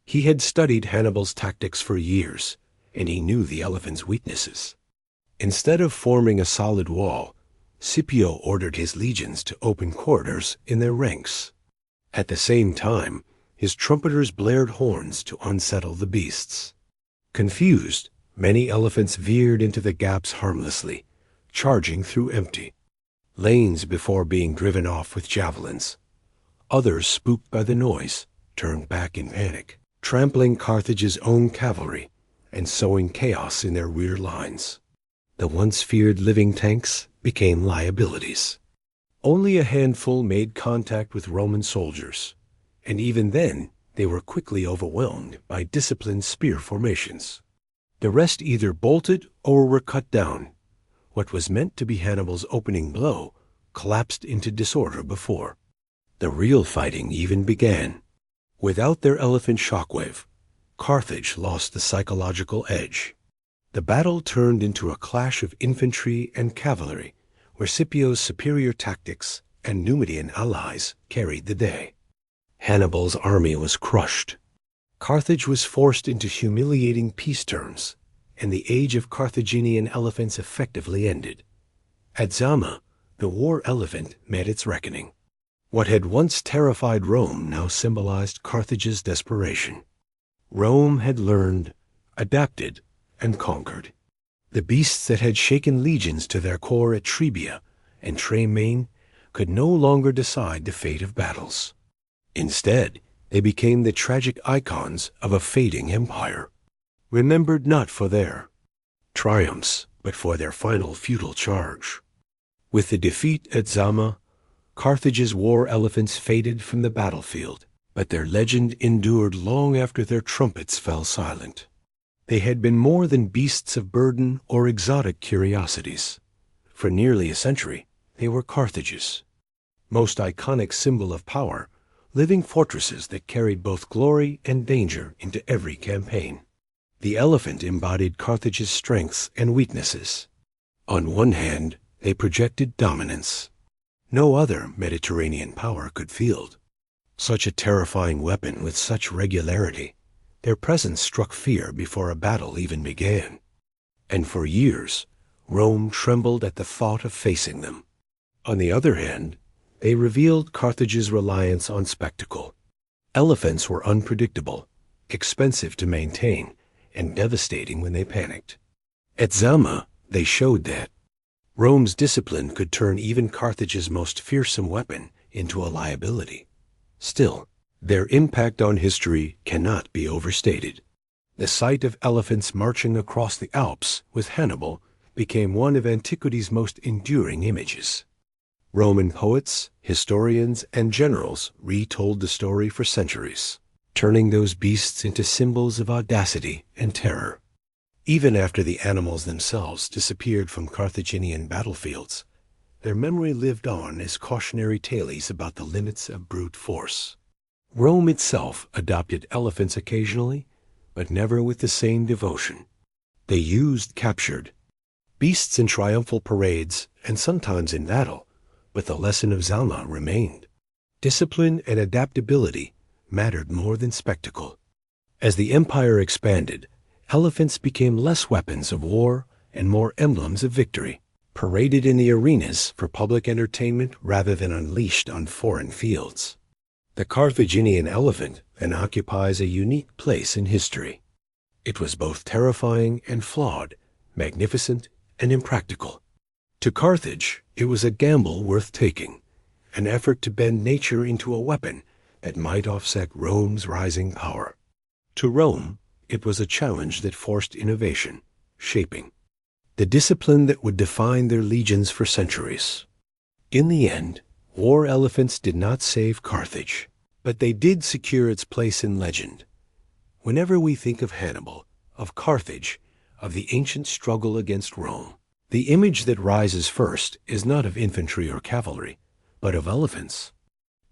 He had studied Hannibal's tactics for years, and he knew the elephant's weaknesses. Instead of forming a solid wall, Scipio ordered his legions to open corridors in their ranks. At the same time, his trumpeters blared horns to unsettle the beasts. Confused, many elephants veered into the gaps harmlessly, charging through empty lanes before being driven off with javelins. Others, spooked by the noise, turned back in panic, trampling Carthage's own cavalry and sowing chaos in their rear lines. The once feared living tanks became liabilities. Only a handful made contact with Roman soldiers, and even then they were quickly overwhelmed by disciplined spear formations. The rest either bolted or were cut down. What was meant to be Hannibal's opening blow collapsed into disorder before the real fighting even began. Without their elephant shockwave, Carthage lost the psychological edge. The battle turned into a clash of infantry and cavalry, where Scipio's superior tactics and Numidian allies carried the day. Hannibal's army was crushed. Carthage was forced into humiliating peace terms, and the age of Carthaginian elephants effectively ended. At Zama, the war elephant met its reckoning. What had once terrified Rome now symbolized Carthage's desperation. Rome had learned, adapted, and conquered. The beasts that had shaken legions to their core at Trebia and Tremaine could no longer decide the fate of battles. Instead, they became the tragic icons of a fading empire, remembered not for their triumphs, but for their final futile charge. With the defeat at Zama, Carthage's war elephants faded from the battlefield, but their legend endured long after their trumpets fell silent. They had been more than beasts of burden or exotic curiosities. For nearly a century, they were Carthage's most iconic symbol of power, living fortresses that carried both glory and danger into every campaign. The elephant embodied Carthage's strengths and weaknesses. On one hand, they projected dominance. No other Mediterranean power could field such a terrifying weapon with such regularity. Their presence struck fear before a battle even began. And for years, Rome trembled at the thought of facing them. On the other hand, they revealed Carthage's reliance on spectacle. Elephants were unpredictable, expensive to maintain, and devastating when they panicked. At Zama, they showed that Rome's discipline could turn even Carthage's most fearsome weapon into a liability. Still, their impact on history cannot be overstated. The sight of elephants marching across the Alps with Hannibal became one of antiquity's most enduring images. Roman poets, historians, and generals retold the story for centuries, turning those beasts into symbols of audacity and terror. Even after the animals themselves disappeared from Carthaginian battlefields, their memory lived on as cautionary tales about the limits of brute force. Rome itself adopted elephants occasionally, but never with the same devotion. They used captured beasts in triumphal parades and sometimes in battle, but the lesson of Zama remained. Discipline and adaptability mattered more than spectacle. As the empire expanded, elephants became less weapons of war and more emblems of victory, paraded in the arenas for public entertainment rather than unleashed on foreign fields. The Carthaginian elephant then occupies a unique place in history. It was both terrifying and flawed, magnificent and impractical. To Carthage, it was a gamble worth taking, an effort to bend nature into a weapon that might offset Rome's rising power. To Rome, it was a challenge that forced innovation, shaping the discipline that would define their legions for centuries. In the end, war elephants did not save Carthage, but they did secure its place in legend. Whenever we think of Hannibal, of Carthage, of the ancient struggle against Rome, the image that rises first is not of infantry or cavalry, but of elephants,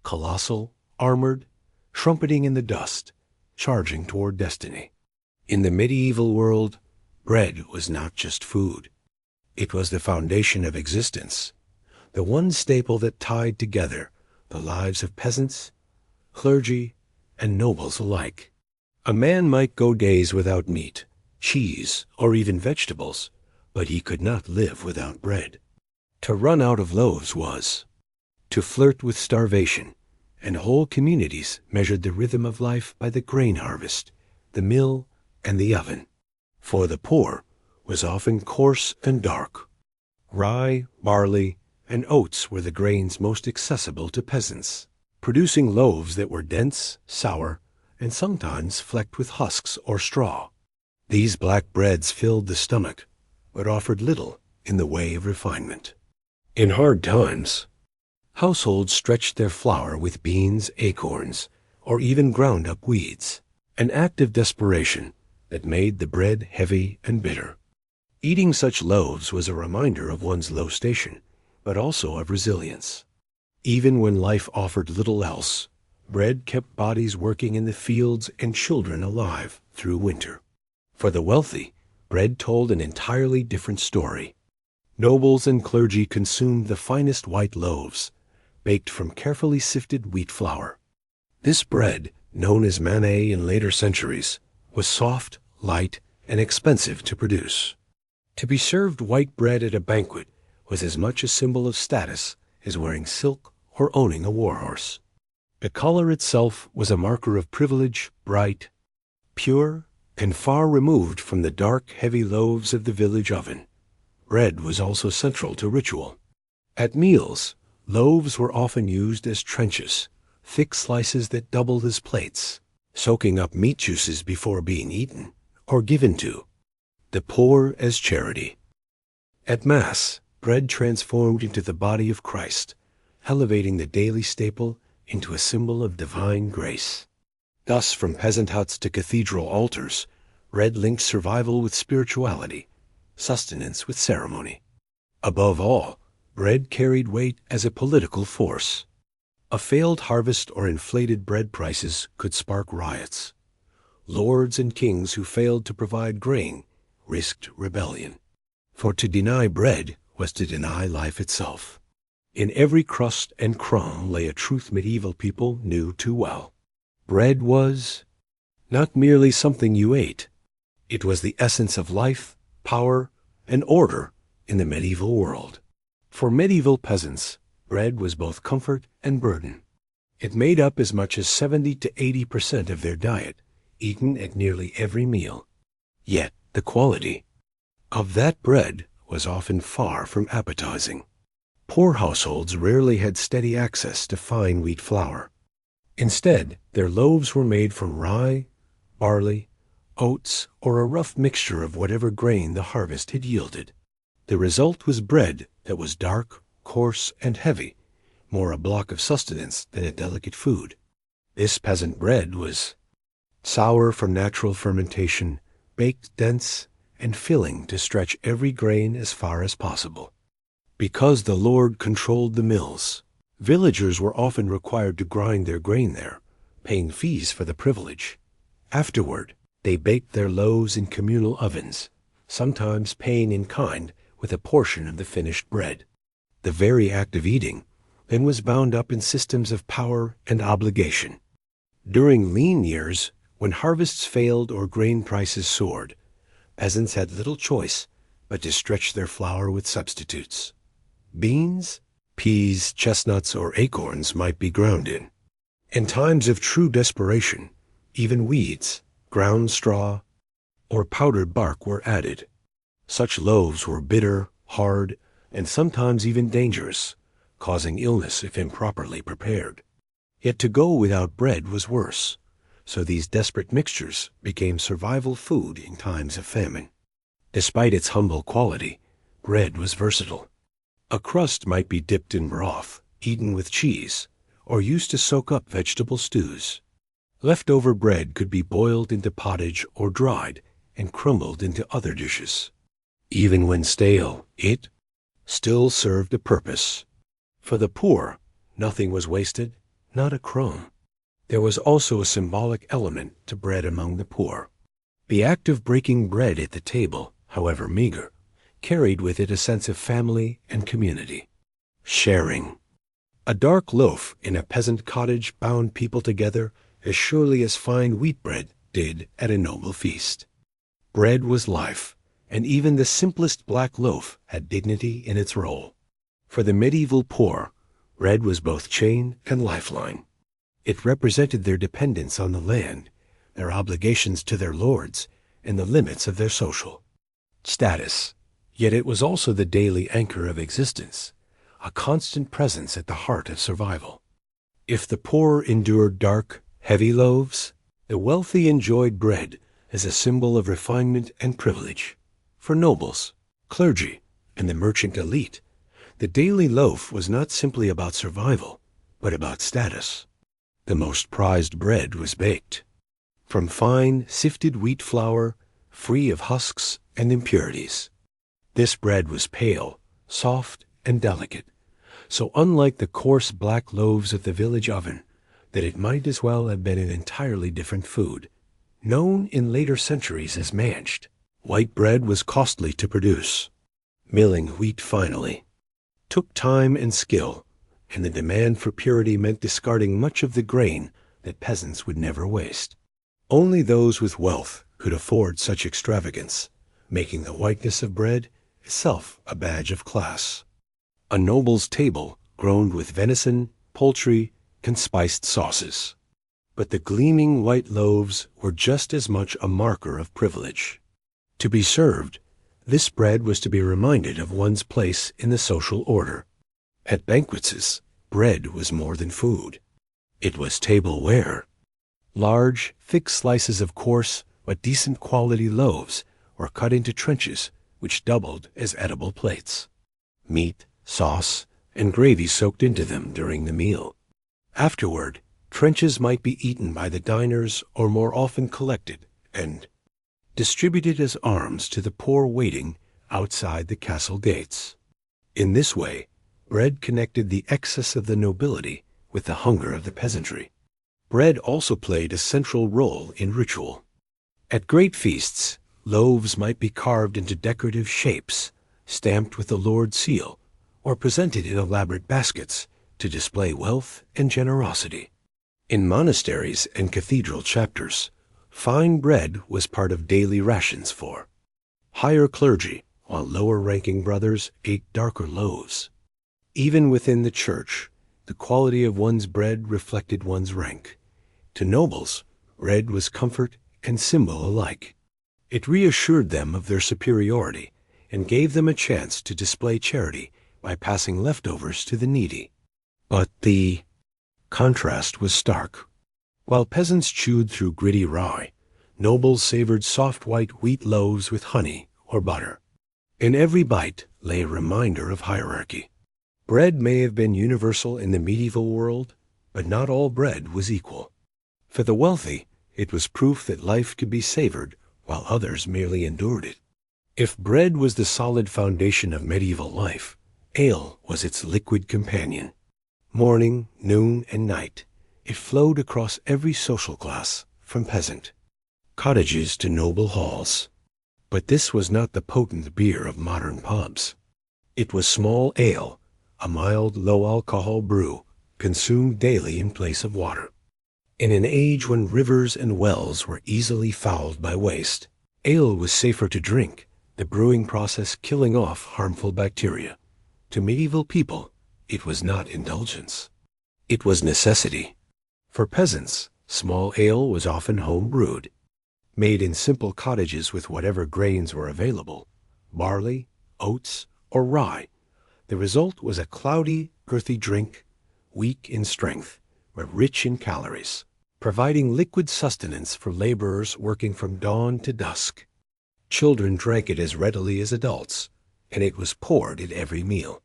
colossal, armored, trumpeting in the dust, charging toward destiny. In the medieval world, bread was not just food. It was the foundation of existence, the one staple that tied together the lives of peasants, clergy, and nobles alike. A man might go days without meat, cheese, or even vegetables, but he could not live without bread. To run out of loaves was to flirt with starvation, and whole communities measured the rhythm of life by the grain harvest, the mill, and the oven. For the poor was often coarse and dark. Rye, barley, and oats were the grains most accessible to peasants, producing loaves that were dense, sour, and sometimes flecked with husks or straw. These black breads filled the stomach, but offered little in the way of refinement. In hard times, households stretched their flour with beans, acorns, or even ground up weeds, an act of desperation that made the bread heavy and bitter. Eating such loaves was a reminder of one's low station, but also of resilience. Even when life offered little else, bread kept bodies working in the fields and children alive through winter. For the wealthy, bread told an entirely different story. Nobles and clergy consumed the finest white loaves, baked from carefully sifted wheat flour. This bread, known as mané in later centuries, was soft, light, and expensive to produce. To be served white bread at a banquet was as much a symbol of status as wearing silk or owning a war horse. The color itself was a marker of privilege, bright, pure, and far removed from the dark, heavy loaves of the village oven. Bread was also central to ritual. At meals, loaves were often used as trenchers, thick slices that doubled as plates, soaking up meat juices before being eaten or given to the poor as charity. At Mass, bread transformed into the body of Christ, elevating the daily staple into a symbol of divine grace. Thus, from peasant huts to cathedral altars, bread linked survival with spirituality, sustenance with ceremony. Above all, bread carried weight as a political force. A failed harvest or inflated bread prices could spark riots. Lords and kings who failed to provide grain risked rebellion. For to deny bread was to deny life itself. In every crust and crumb lay a truth medieval people knew too well. Bread was not merely something you ate. It was the essence of life, power, and order in the medieval world. For medieval peasants, bread was both comfort and burden. It made up as much as 70 to 80% of their diet, eaten at nearly every meal. Yet the quality of that bread was often far from appetizing. Poor households rarely had steady access to fine wheat flour. Instead, their loaves were made from rye, barley, oats, or a rough mixture of whatever grain the harvest had yielded. The result was bread that was dark, coarse, and heavy, more a block of sustenance than a delicate food. This peasant bread was sour from natural fermentation, baked dense, and filling to stretch every grain as far as possible. Because the Lord controlled the mills, villagers were often required to grind their grain there, paying fees for the privilege. Afterward, they baked their loaves in communal ovens, sometimes paying in kind with a portion of the finished bread. The very act of eating then was bound up in systems of power and obligation. During lean years, when harvests failed or grain prices soared, peasants had little choice but to stretch their flour with substitutes. Beans, peas, chestnuts, or acorns might be ground in. In times of true desperation, even weeds, ground straw, or powdered bark were added. Such loaves were bitter, hard, and sometimes even dangerous, causing illness if improperly prepared. Yet to go without bread was worse, so these desperate mixtures became survival food in times of famine. Despite its humble quality, bread was versatile. A crust might be dipped in broth, eaten with cheese, or used to soak up vegetable stews. Leftover bread could be boiled into pottage or dried and crumbled into other dishes. Even when stale, it still served a purpose. For the poor, nothing was wasted, not a crumb. There was also a symbolic element to bread among the poor. The act of breaking bread at the table, however meager, carried with it a sense of family and community. Sharing. A dark loaf in a peasant cottage bound people together as surely as fine wheat bread did at a noble feast. Bread was life, and even the simplest black loaf had dignity in its role. For the medieval poor, bread was both chain and lifeline. It represented their dependence on the land, their obligations to their lords, and the limits of their social status. Yet it was also the daily anchor of existence, a constant presence at the heart of survival. If the poor endured dark, heavy loaves, the wealthy enjoyed bread as a symbol of refinement and privilege. For nobles, clergy, and the merchant elite, the daily loaf was not simply about survival, but about status. The most prized bread was baked from fine, sifted wheat flour, free of husks and impurities. This bread was pale, soft, and delicate, so unlike the coarse black loaves of the village oven that it might as well have been an entirely different food. Known in later centuries as manched, white bread was costly to produce. Milling wheat finely took time and skill, and the demand for purity meant discarding much of the grain that peasants would never waste. Only those with wealth could afford such extravagance, making the whiteness of bread itself a badge of class. A noble's table groaned with venison, poultry, and spiced sauces. But the gleaming white loaves were just as much a marker of privilege. To be served, this bread was to be reminded of one's place in the social order. At banquets, bread was more than food. It was tableware. Large, thick slices of coarse but decent quality loaves were cut into trenches which doubled as edible plates. Meat, sauce, and gravy soaked into them during the meal. Afterward, trenches might be eaten by the diners or more often collected and distributed as alms to the poor waiting outside the castle gates. In this way, bread connected the excess of the nobility with the hunger of the peasantry. Bread also played a central role in ritual. At great feasts, loaves might be carved into decorative shapes, stamped with the Lord's seal, or presented in elaborate baskets to display wealth and generosity. In monasteries and cathedral chapters, fine bread was part of daily rations for higher clergy, while lower-ranking brothers ate darker loaves. Even within the church, the quality of one's bread reflected one's rank. To nobles, bread was comfort and symbol alike. It reassured them of their superiority and gave them a chance to display charity by passing leftovers to the needy. But the contrast was stark. While peasants chewed through gritty rye, nobles savored soft white wheat loaves with honey or butter. In every bite lay a reminder of hierarchy. Bread may have been universal in the medieval world, but not all bread was equal. For the wealthy, it was proof that life could be savored, while others merely endured it. If bread was the solid foundation of medieval life, ale was its liquid companion. Morning, noon, and night, it flowed across every social class, from peasant cottages to noble halls. But this was not the potent beer of modern pubs. It was small ale, a mild, low-alcohol brew, consumed daily in place of water. In an age when rivers and wells were easily fouled by waste, ale was safer to drink, the brewing process killing off harmful bacteria. To medieval people, it was not indulgence. It was necessity. For peasants, small ale was often home brewed, made in simple cottages with whatever grains were available, barley, oats, or rye. The result was a cloudy, earthy drink, weak in strength, but rich in calories, providing liquid sustenance for laborers working from dawn to dusk. Children drank it as readily as adults, and it was poured at every meal.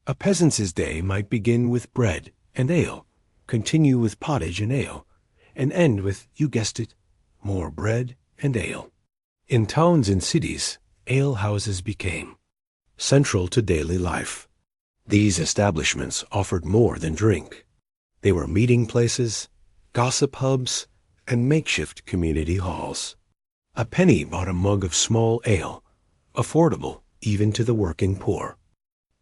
A peasant's day might begin with bread and ale, continue with pottage and ale, and end with, you guessed it, more bread and ale. In towns and cities, ale houses became central to daily life. These establishments offered more than drink. They were meeting places, gossip hubs, and makeshift community halls. A penny bought a mug of small ale, affordable even to the working poor.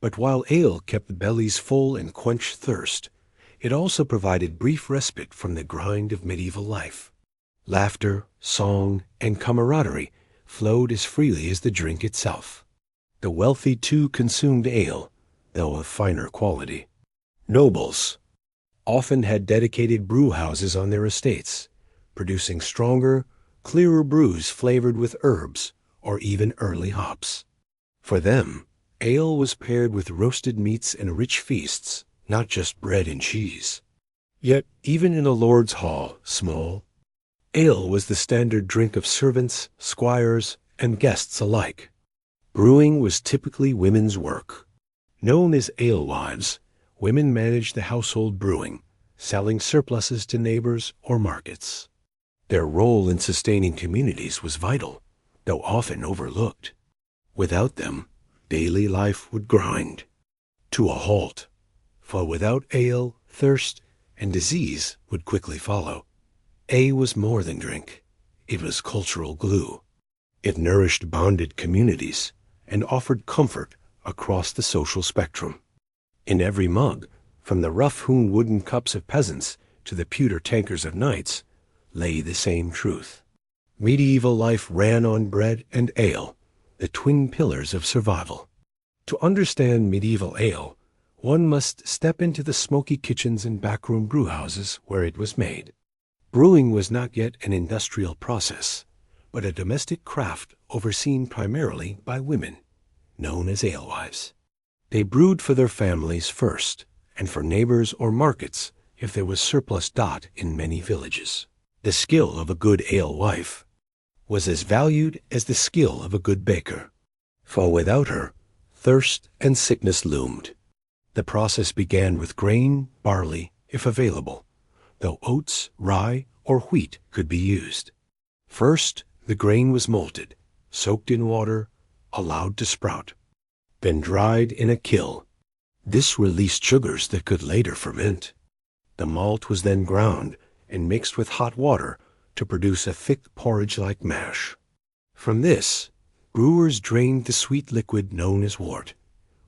But while ale kept bellies full and quenched thirst, it also provided brief respite from the grind of medieval life. Laughter, song, and camaraderie flowed as freely as the drink itself. The wealthy too consumed ale, though of finer quality. Nobles often had dedicated brew houses on their estates, producing stronger, clearer brews flavored with herbs or even early hops. For them, ale was paired with roasted meats and rich feasts, not just bread and cheese. Yet, even in a lord's hall, small, ale was the standard drink of servants, squires, and guests alike. Brewing was typically women's work. Known as alewives, women managed the household brewing, selling surpluses to neighbors or markets. Their role in sustaining communities was vital, though often overlooked. Without them, daily life would grind to a halt, for without ale, thirst, and disease would quickly follow. Ale was more than drink. It was cultural glue. It nourished bonded communities and offered comfort across the social spectrum. In every mug, from the rough-hewn wooden cups of peasants to the pewter tankards of knights, lay the same truth. Medieval life ran on bread and ale, the twin pillars of survival. To understand medieval ale, one must step into the smoky kitchens and backroom brewhouses where it was made. Brewing was not yet an industrial process, but a domestic craft overseen primarily by women, known as alewives. They brewed for their families first, and for neighbors or markets if there was surplus dot in many villages. The skill of a good alewife was as valued as the skill of a good baker, for without her, thirst and sickness loomed. The process began with grain, barley, if available, though oats, rye, or wheat could be used. First, the grain was malted, soaked in water, allowed to sprout, then dried in a kiln. This released sugars that could later ferment. The malt was then ground and mixed with hot water to produce a thick porridge-like mash. From this, brewers drained the sweet liquid known as wort,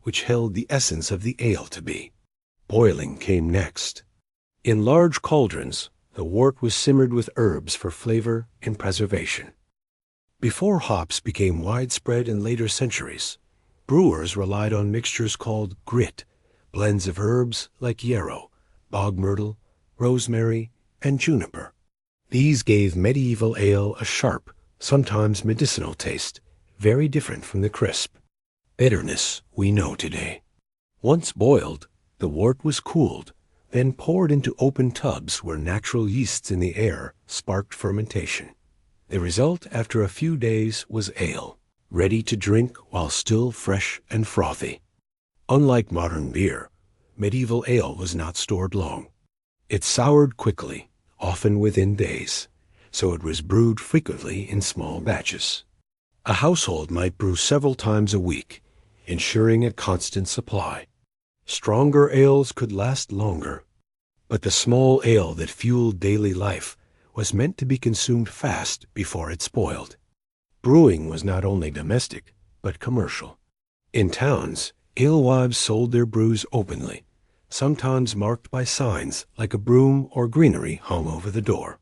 which held the essence of the ale to be. Boiling came next. In large cauldrons, the wort was simmered with herbs for flavor and preservation. Before hops became widespread in later centuries, brewers relied on mixtures called grit, blends of herbs like yarrow, bog myrtle, rosemary, and juniper. These gave medieval ale a sharp, sometimes medicinal taste, very different from the crisp bitterness we know today. Once boiled, the wort was cooled, then poured into open tubs where natural yeasts in the air sparked fermentation. The result after a few days was ale, ready to drink while still fresh and frothy. Unlike modern beer, medieval ale was not stored long. It soured quickly, often within days, so it was brewed frequently in small batches. A household might brew several times a week, ensuring a constant supply. Stronger ales could last longer, but the small ale that fueled daily life was meant to be consumed fast before it spoiled. Brewing was not only domestic, but commercial. In towns, alewives sold their brews openly, sometimes marked by signs like a broom or greenery hung over the door.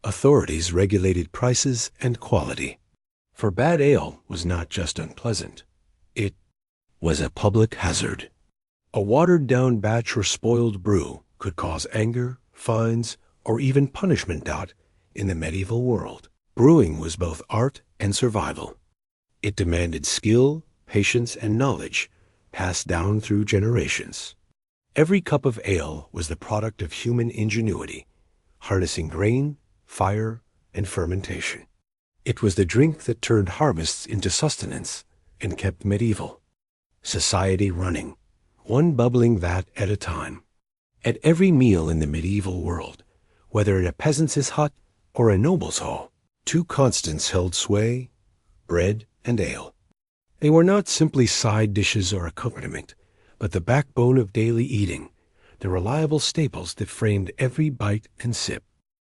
Authorities regulated prices and quality. For bad ale was not just unpleasant, it was a public hazard. A watered-down batch or spoiled brew could cause anger, fines, or even punishment out in the medieval world. Brewing was both art and survival. It demanded skill, patience, and knowledge passed down through generations. Every cup of ale was the product of human ingenuity, harnessing grain, fire, and fermentation. It was the drink that turned harvests into sustenance and kept medieval society running, one bubbling vat at a time. At every meal in the medieval world, whether at a peasant's hut or a noble's hall, two constants held sway: bread and ale. They were not simply side dishes or accompaniment, but the backbone of daily eating, the reliable staples that framed every bite and sip.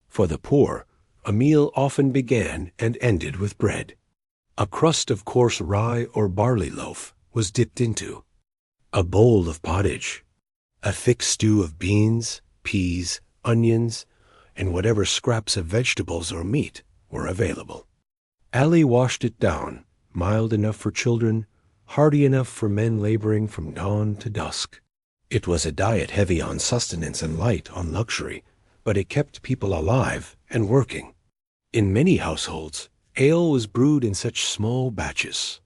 For the poor, a meal often began and ended with bread. A crust of coarse rye or barley loaf was dipped into a bowl of pottage. A thick stew of beans, peas, onions, and whatever scraps of vegetables or meat were available. Ali washed it down, mild enough for children, hearty enough for men laboring from dawn to dusk. It was a diet heavy on sustenance and light on luxury, but it kept people alive and working. In many households, ale was brewed in such small batches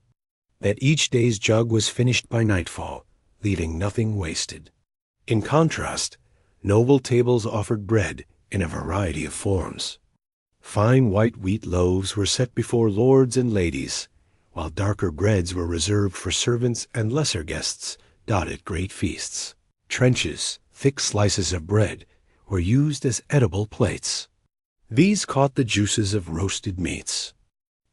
that each day's jug was finished by nightfall, leaving nothing wasted. In contrast, noble tables offered bread in a variety of forms. Fine white wheat loaves were set before lords and ladies, while darker breads were reserved for servants and lesser guests dotted great feasts. Trenches, thick slices of bread, were used as edible plates. These caught the juices of roasted meats,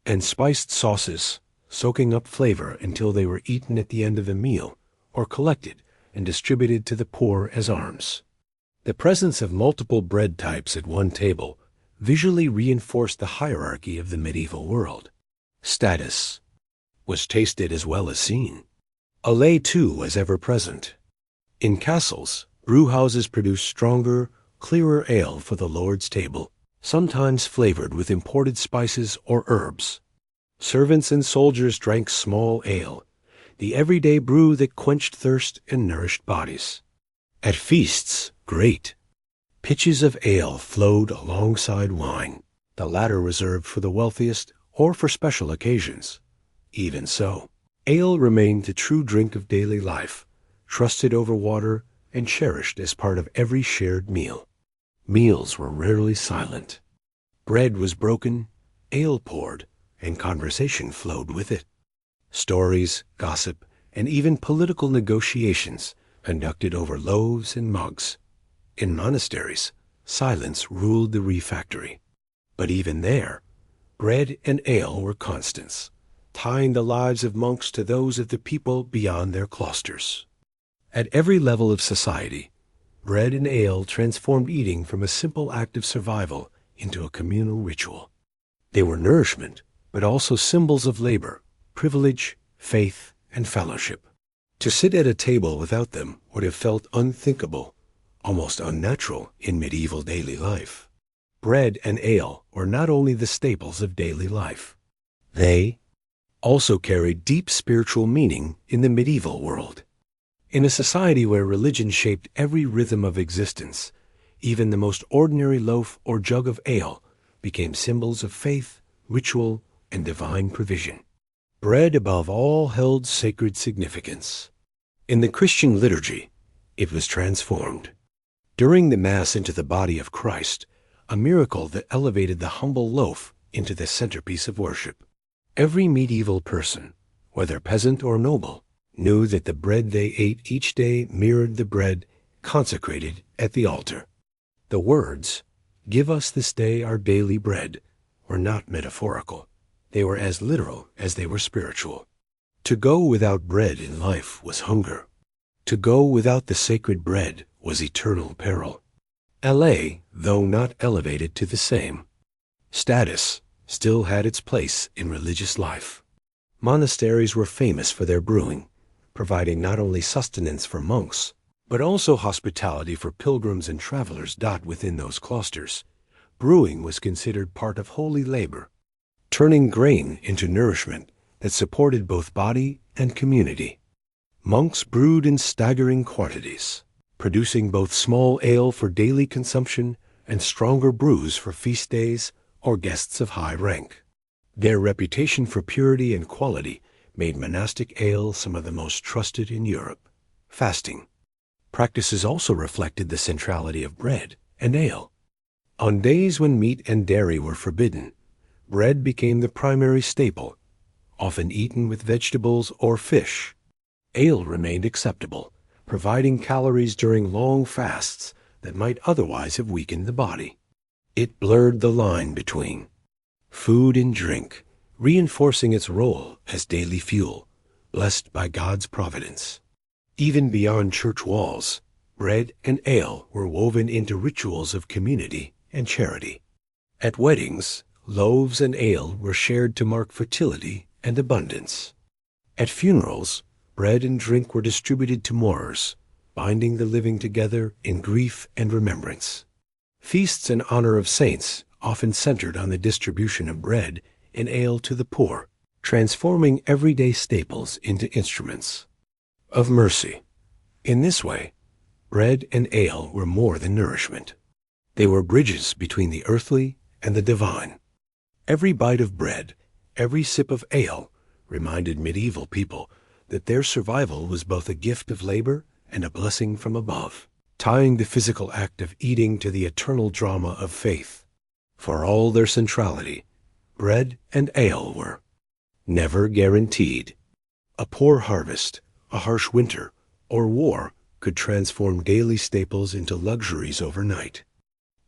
and spiced sauces, soaking up flavor until they were eaten at the end of the meal, or collected and distributed to the poor as alms. The presence of multiple bread types at one table visually reinforced the hierarchy of the medieval world. Status was tasted as well as seen. A lay, too, was ever present. In castles, brewhouses produced stronger, clearer ale for the lord's table, sometimes flavored with imported spices or herbs. Servants and soldiers drank small ale, the everyday brew that quenched thirst and nourished bodies. At feasts, great pitchers of ale flowed alongside wine, the latter reserved for the wealthiest or for special occasions. Even so, ale remained the true drink of daily life, trusted over water and cherished as part of every shared meal. Meals were rarely silent. Bread was broken, ale poured, and conversation flowed with it. Stories, gossip, and even political negotiations conducted over loaves and mugs. In monasteries, silence ruled the refectory. But even there, bread and ale were constants, tying the lives of monks to those of the people beyond their cloisters. At every level of society, bread and ale transformed eating from a simple act of survival into a communal ritual. They were nourishment, but also symbols of labor, privilege, faith, and fellowship. To sit at a table without them would have felt unthinkable, almost unnatural in medieval daily life. Bread and ale were not only the staples of daily life. They also carried deep spiritual meaning in the medieval world. In a society where religion shaped every rhythm of existence, even the most ordinary loaf or jug of ale became symbols of faith, ritual, and divine provision. Bread above all held sacred significance. In the Christian liturgy, it was transformed. During the Mass into the body of Christ, a miracle that elevated the humble loaf into the centerpiece of worship. Every medieval person, whether peasant or noble, knew that the bread they ate each day mirrored the bread consecrated at the altar. The words, "Give us this day our daily bread," were not metaphorical. They were as literal as they were spiritual. To go without bread in life was hunger. To go without the sacred bread was eternal peril. LA, though not elevated to the same status, still had its place in religious life. Monasteries were famous for their brewing, providing not only sustenance for monks, but also hospitality for pilgrims and travelers within those cloisters. Brewing was considered part of holy labor, turning grain into nourishment that supported both body and community. Monks brewed in staggering quantities, producing both small ale for daily consumption and stronger brews for feast days or guests of high rank. Their reputation for purity and quality made monastic ale some of the most trusted in Europe. Fasting practices also reflected the centrality of bread and ale. On days when meat and dairy were forbidden, bread became the primary staple, often eaten with vegetables or fish. Ale remained acceptable, providing calories during long fasts that might otherwise have weakened the body. It blurred the line between food and drink, reinforcing its role as daily fuel, blessed by God's providence. Even beyond church walls, bread and ale were woven into rituals of community and charity. At weddings, loaves and ale were shared to mark fertility and abundance. At funerals, bread and drink were distributed to mourners, binding the living together in grief and remembrance. Feasts in honor of saints often centered on the distribution of bread and ale to the poor, transforming everyday staples into instruments of mercy. In this way, bread and ale were more than nourishment. They were bridges between the earthly and the divine. Every bite of bread, every sip of ale, reminded medieval people that their survival was both a gift of labor and a blessing from above, tying the physical act of eating to the eternal drama of faith. For all their centrality, bread and ale were never guaranteed. A poor harvest, a harsh winter, or war could transform daily staples into luxuries overnight.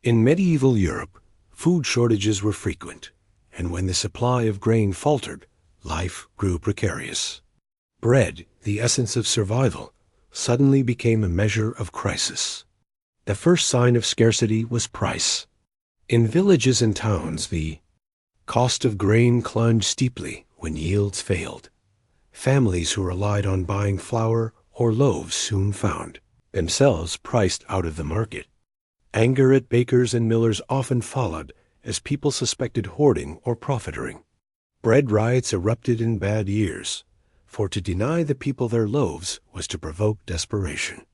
In medieval Europe, food shortages were frequent, and when the supply of grain faltered, life grew precarious. Bread, the essence of survival, suddenly became a measure of crisis. The first sign of scarcity was price. In villages and towns, the cost of grain climbed steeply when yields failed. Families who relied on buying flour or loaves soon found themselves priced out of the market. Anger at bakers and millers often followed as people suspected hoarding or profiteering. Bread riots erupted in bad years, for to deny the people their loaves was to provoke desperation.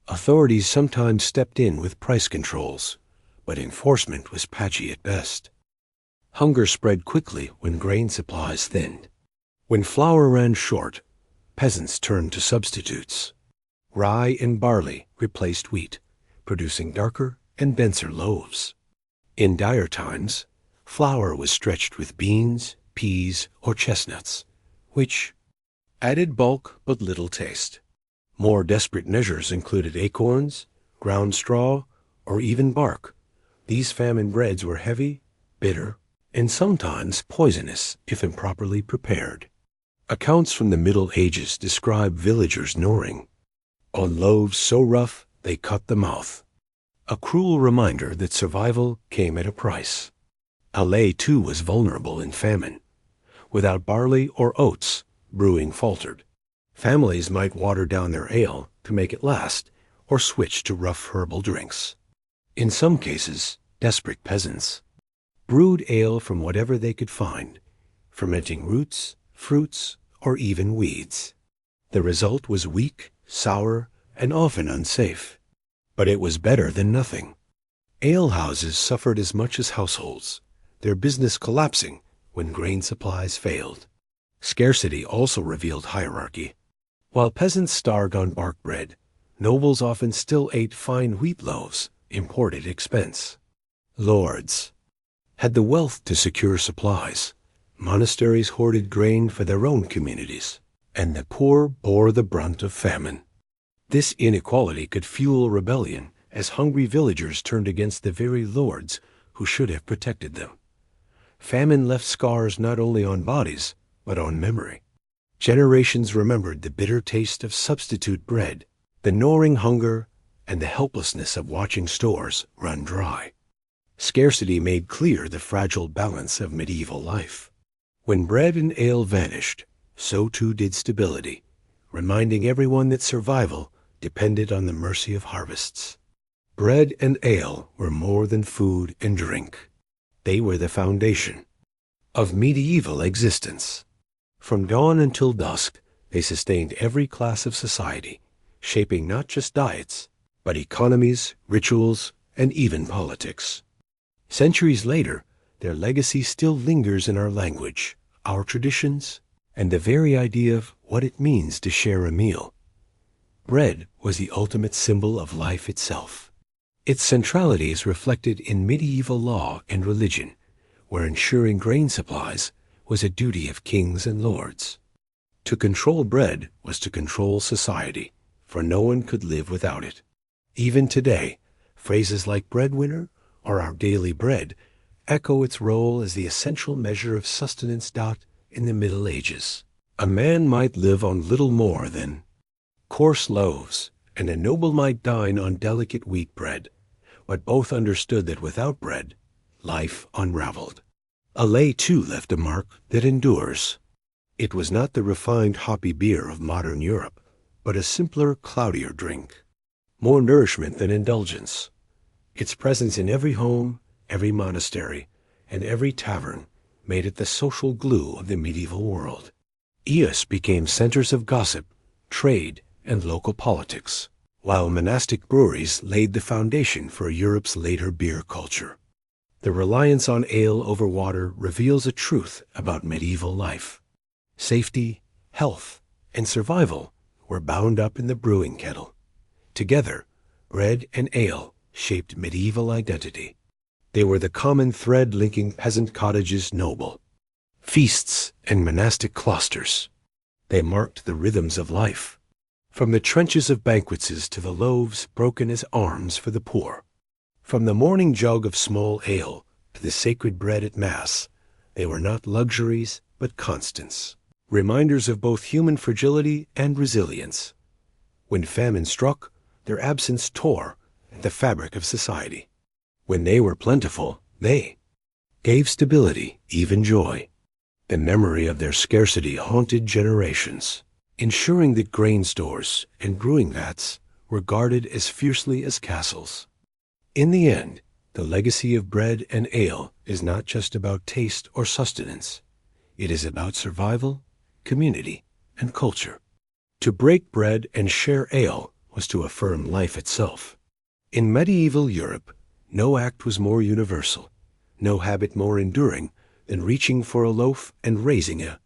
Authorities sometimes stepped in with price controls, but enforcement was patchy at best. Hunger spread quickly when grain supplies thinned. When flour ran short, peasants turned to substitutes. Rye and barley replaced wheat, producing darker and denser loaves. In dire times, flour was stretched with beans, peas, or chestnuts, which added bulk but little taste. More desperate measures included acorns, ground straw, or even bark. These famine breads were heavy, bitter, and sometimes poisonous if improperly prepared. Accounts from the Middle Ages describe villagers gnawing on loaves so rough they cut the mouth, a cruel reminder that survival came at a price. Ale, too, was vulnerable in famine. Without barley or oats, brewing faltered. Families might water down their ale to make it last, or switch to rough herbal drinks. In some cases, desperate peasants brewed ale from whatever they could find, fermenting roots, fruits, or even weeds. The result was weak, sour, and often unsafe. But it was better than nothing. Alehouses suffered as much as households, their business collapsing when grain supplies failed. Scarcity also revealed hierarchy. While peasants starved on bark bread, nobles often still ate fine wheat loaves, imported expense. Lords had the wealth to secure supplies. Monasteries hoarded grain for their own communities, and the poor bore the brunt of famine. This inequality could fuel rebellion as hungry villagers turned against the very lords who should have protected them. Famine left scars not only on bodies, but on memory. Generations remembered the bitter taste of substitute bread, the gnawing hunger, and the helplessness of watching stores run dry. Scarcity made clear the fragile balance of medieval life. When bread and ale vanished, so too did stability, reminding everyone that survival depended on the mercy of harvests. Bread and ale were more than food and drink. They were the foundation of medieval existence. From dawn until dusk, they sustained every class of society, shaping not just diets, but economies, rituals, and even politics. Centuries later, their legacy still lingers in our language, our traditions, and the very idea of what it means to share a meal. Bread was the ultimate symbol of life itself. Its centrality is reflected in medieval law and religion, where ensuring grain supplies was a duty of kings and lords. To control bread was to control society, for no one could live without it. Even today, phrases like breadwinner or our daily bread echo its role as the essential measure of sustenance. In the Middle Ages, a man might live on little more than coarse loaves, and a noble might dine on delicate wheat bread, but both understood that without bread, life unraveled. Ale, too, left a mark that endures. It was not the refined hoppy beer of modern Europe, but a simpler, cloudier drink, more nourishment than indulgence. Its presence in every home, every monastery, and every tavern made it the social glue of the medieval world. Eos became centers of gossip, trade, and local politics, while monastic breweries laid the foundation for Europe's later beer culture. The reliance on ale over water reveals a truth about medieval life. Safety, health, and survival were bound up in the brewing kettle. Together, bread and ale shaped medieval identity. They were the common thread linking peasant cottages noble, feasts, and monastic clusters. They marked the rhythms of life, from the trenches of banquets to the loaves broken as arms for the poor. From the morning jug of small ale to the sacred bread at Mass, they were not luxuries but constants, reminders of both human fragility and resilience. When famine struck, their absence tore at the fabric of society. When they were plentiful, they gave stability, even joy. The memory of their scarcity haunted generations, ensuring that grain stores and brewing vats were guarded as fiercely as castles. In the end, the legacy of bread and ale is not just about taste or sustenance. It is about survival, community, and culture. To break bread and share ale was to affirm life itself. In medieval Europe, no act was more universal, no habit more enduring than reaching for a loaf and raising a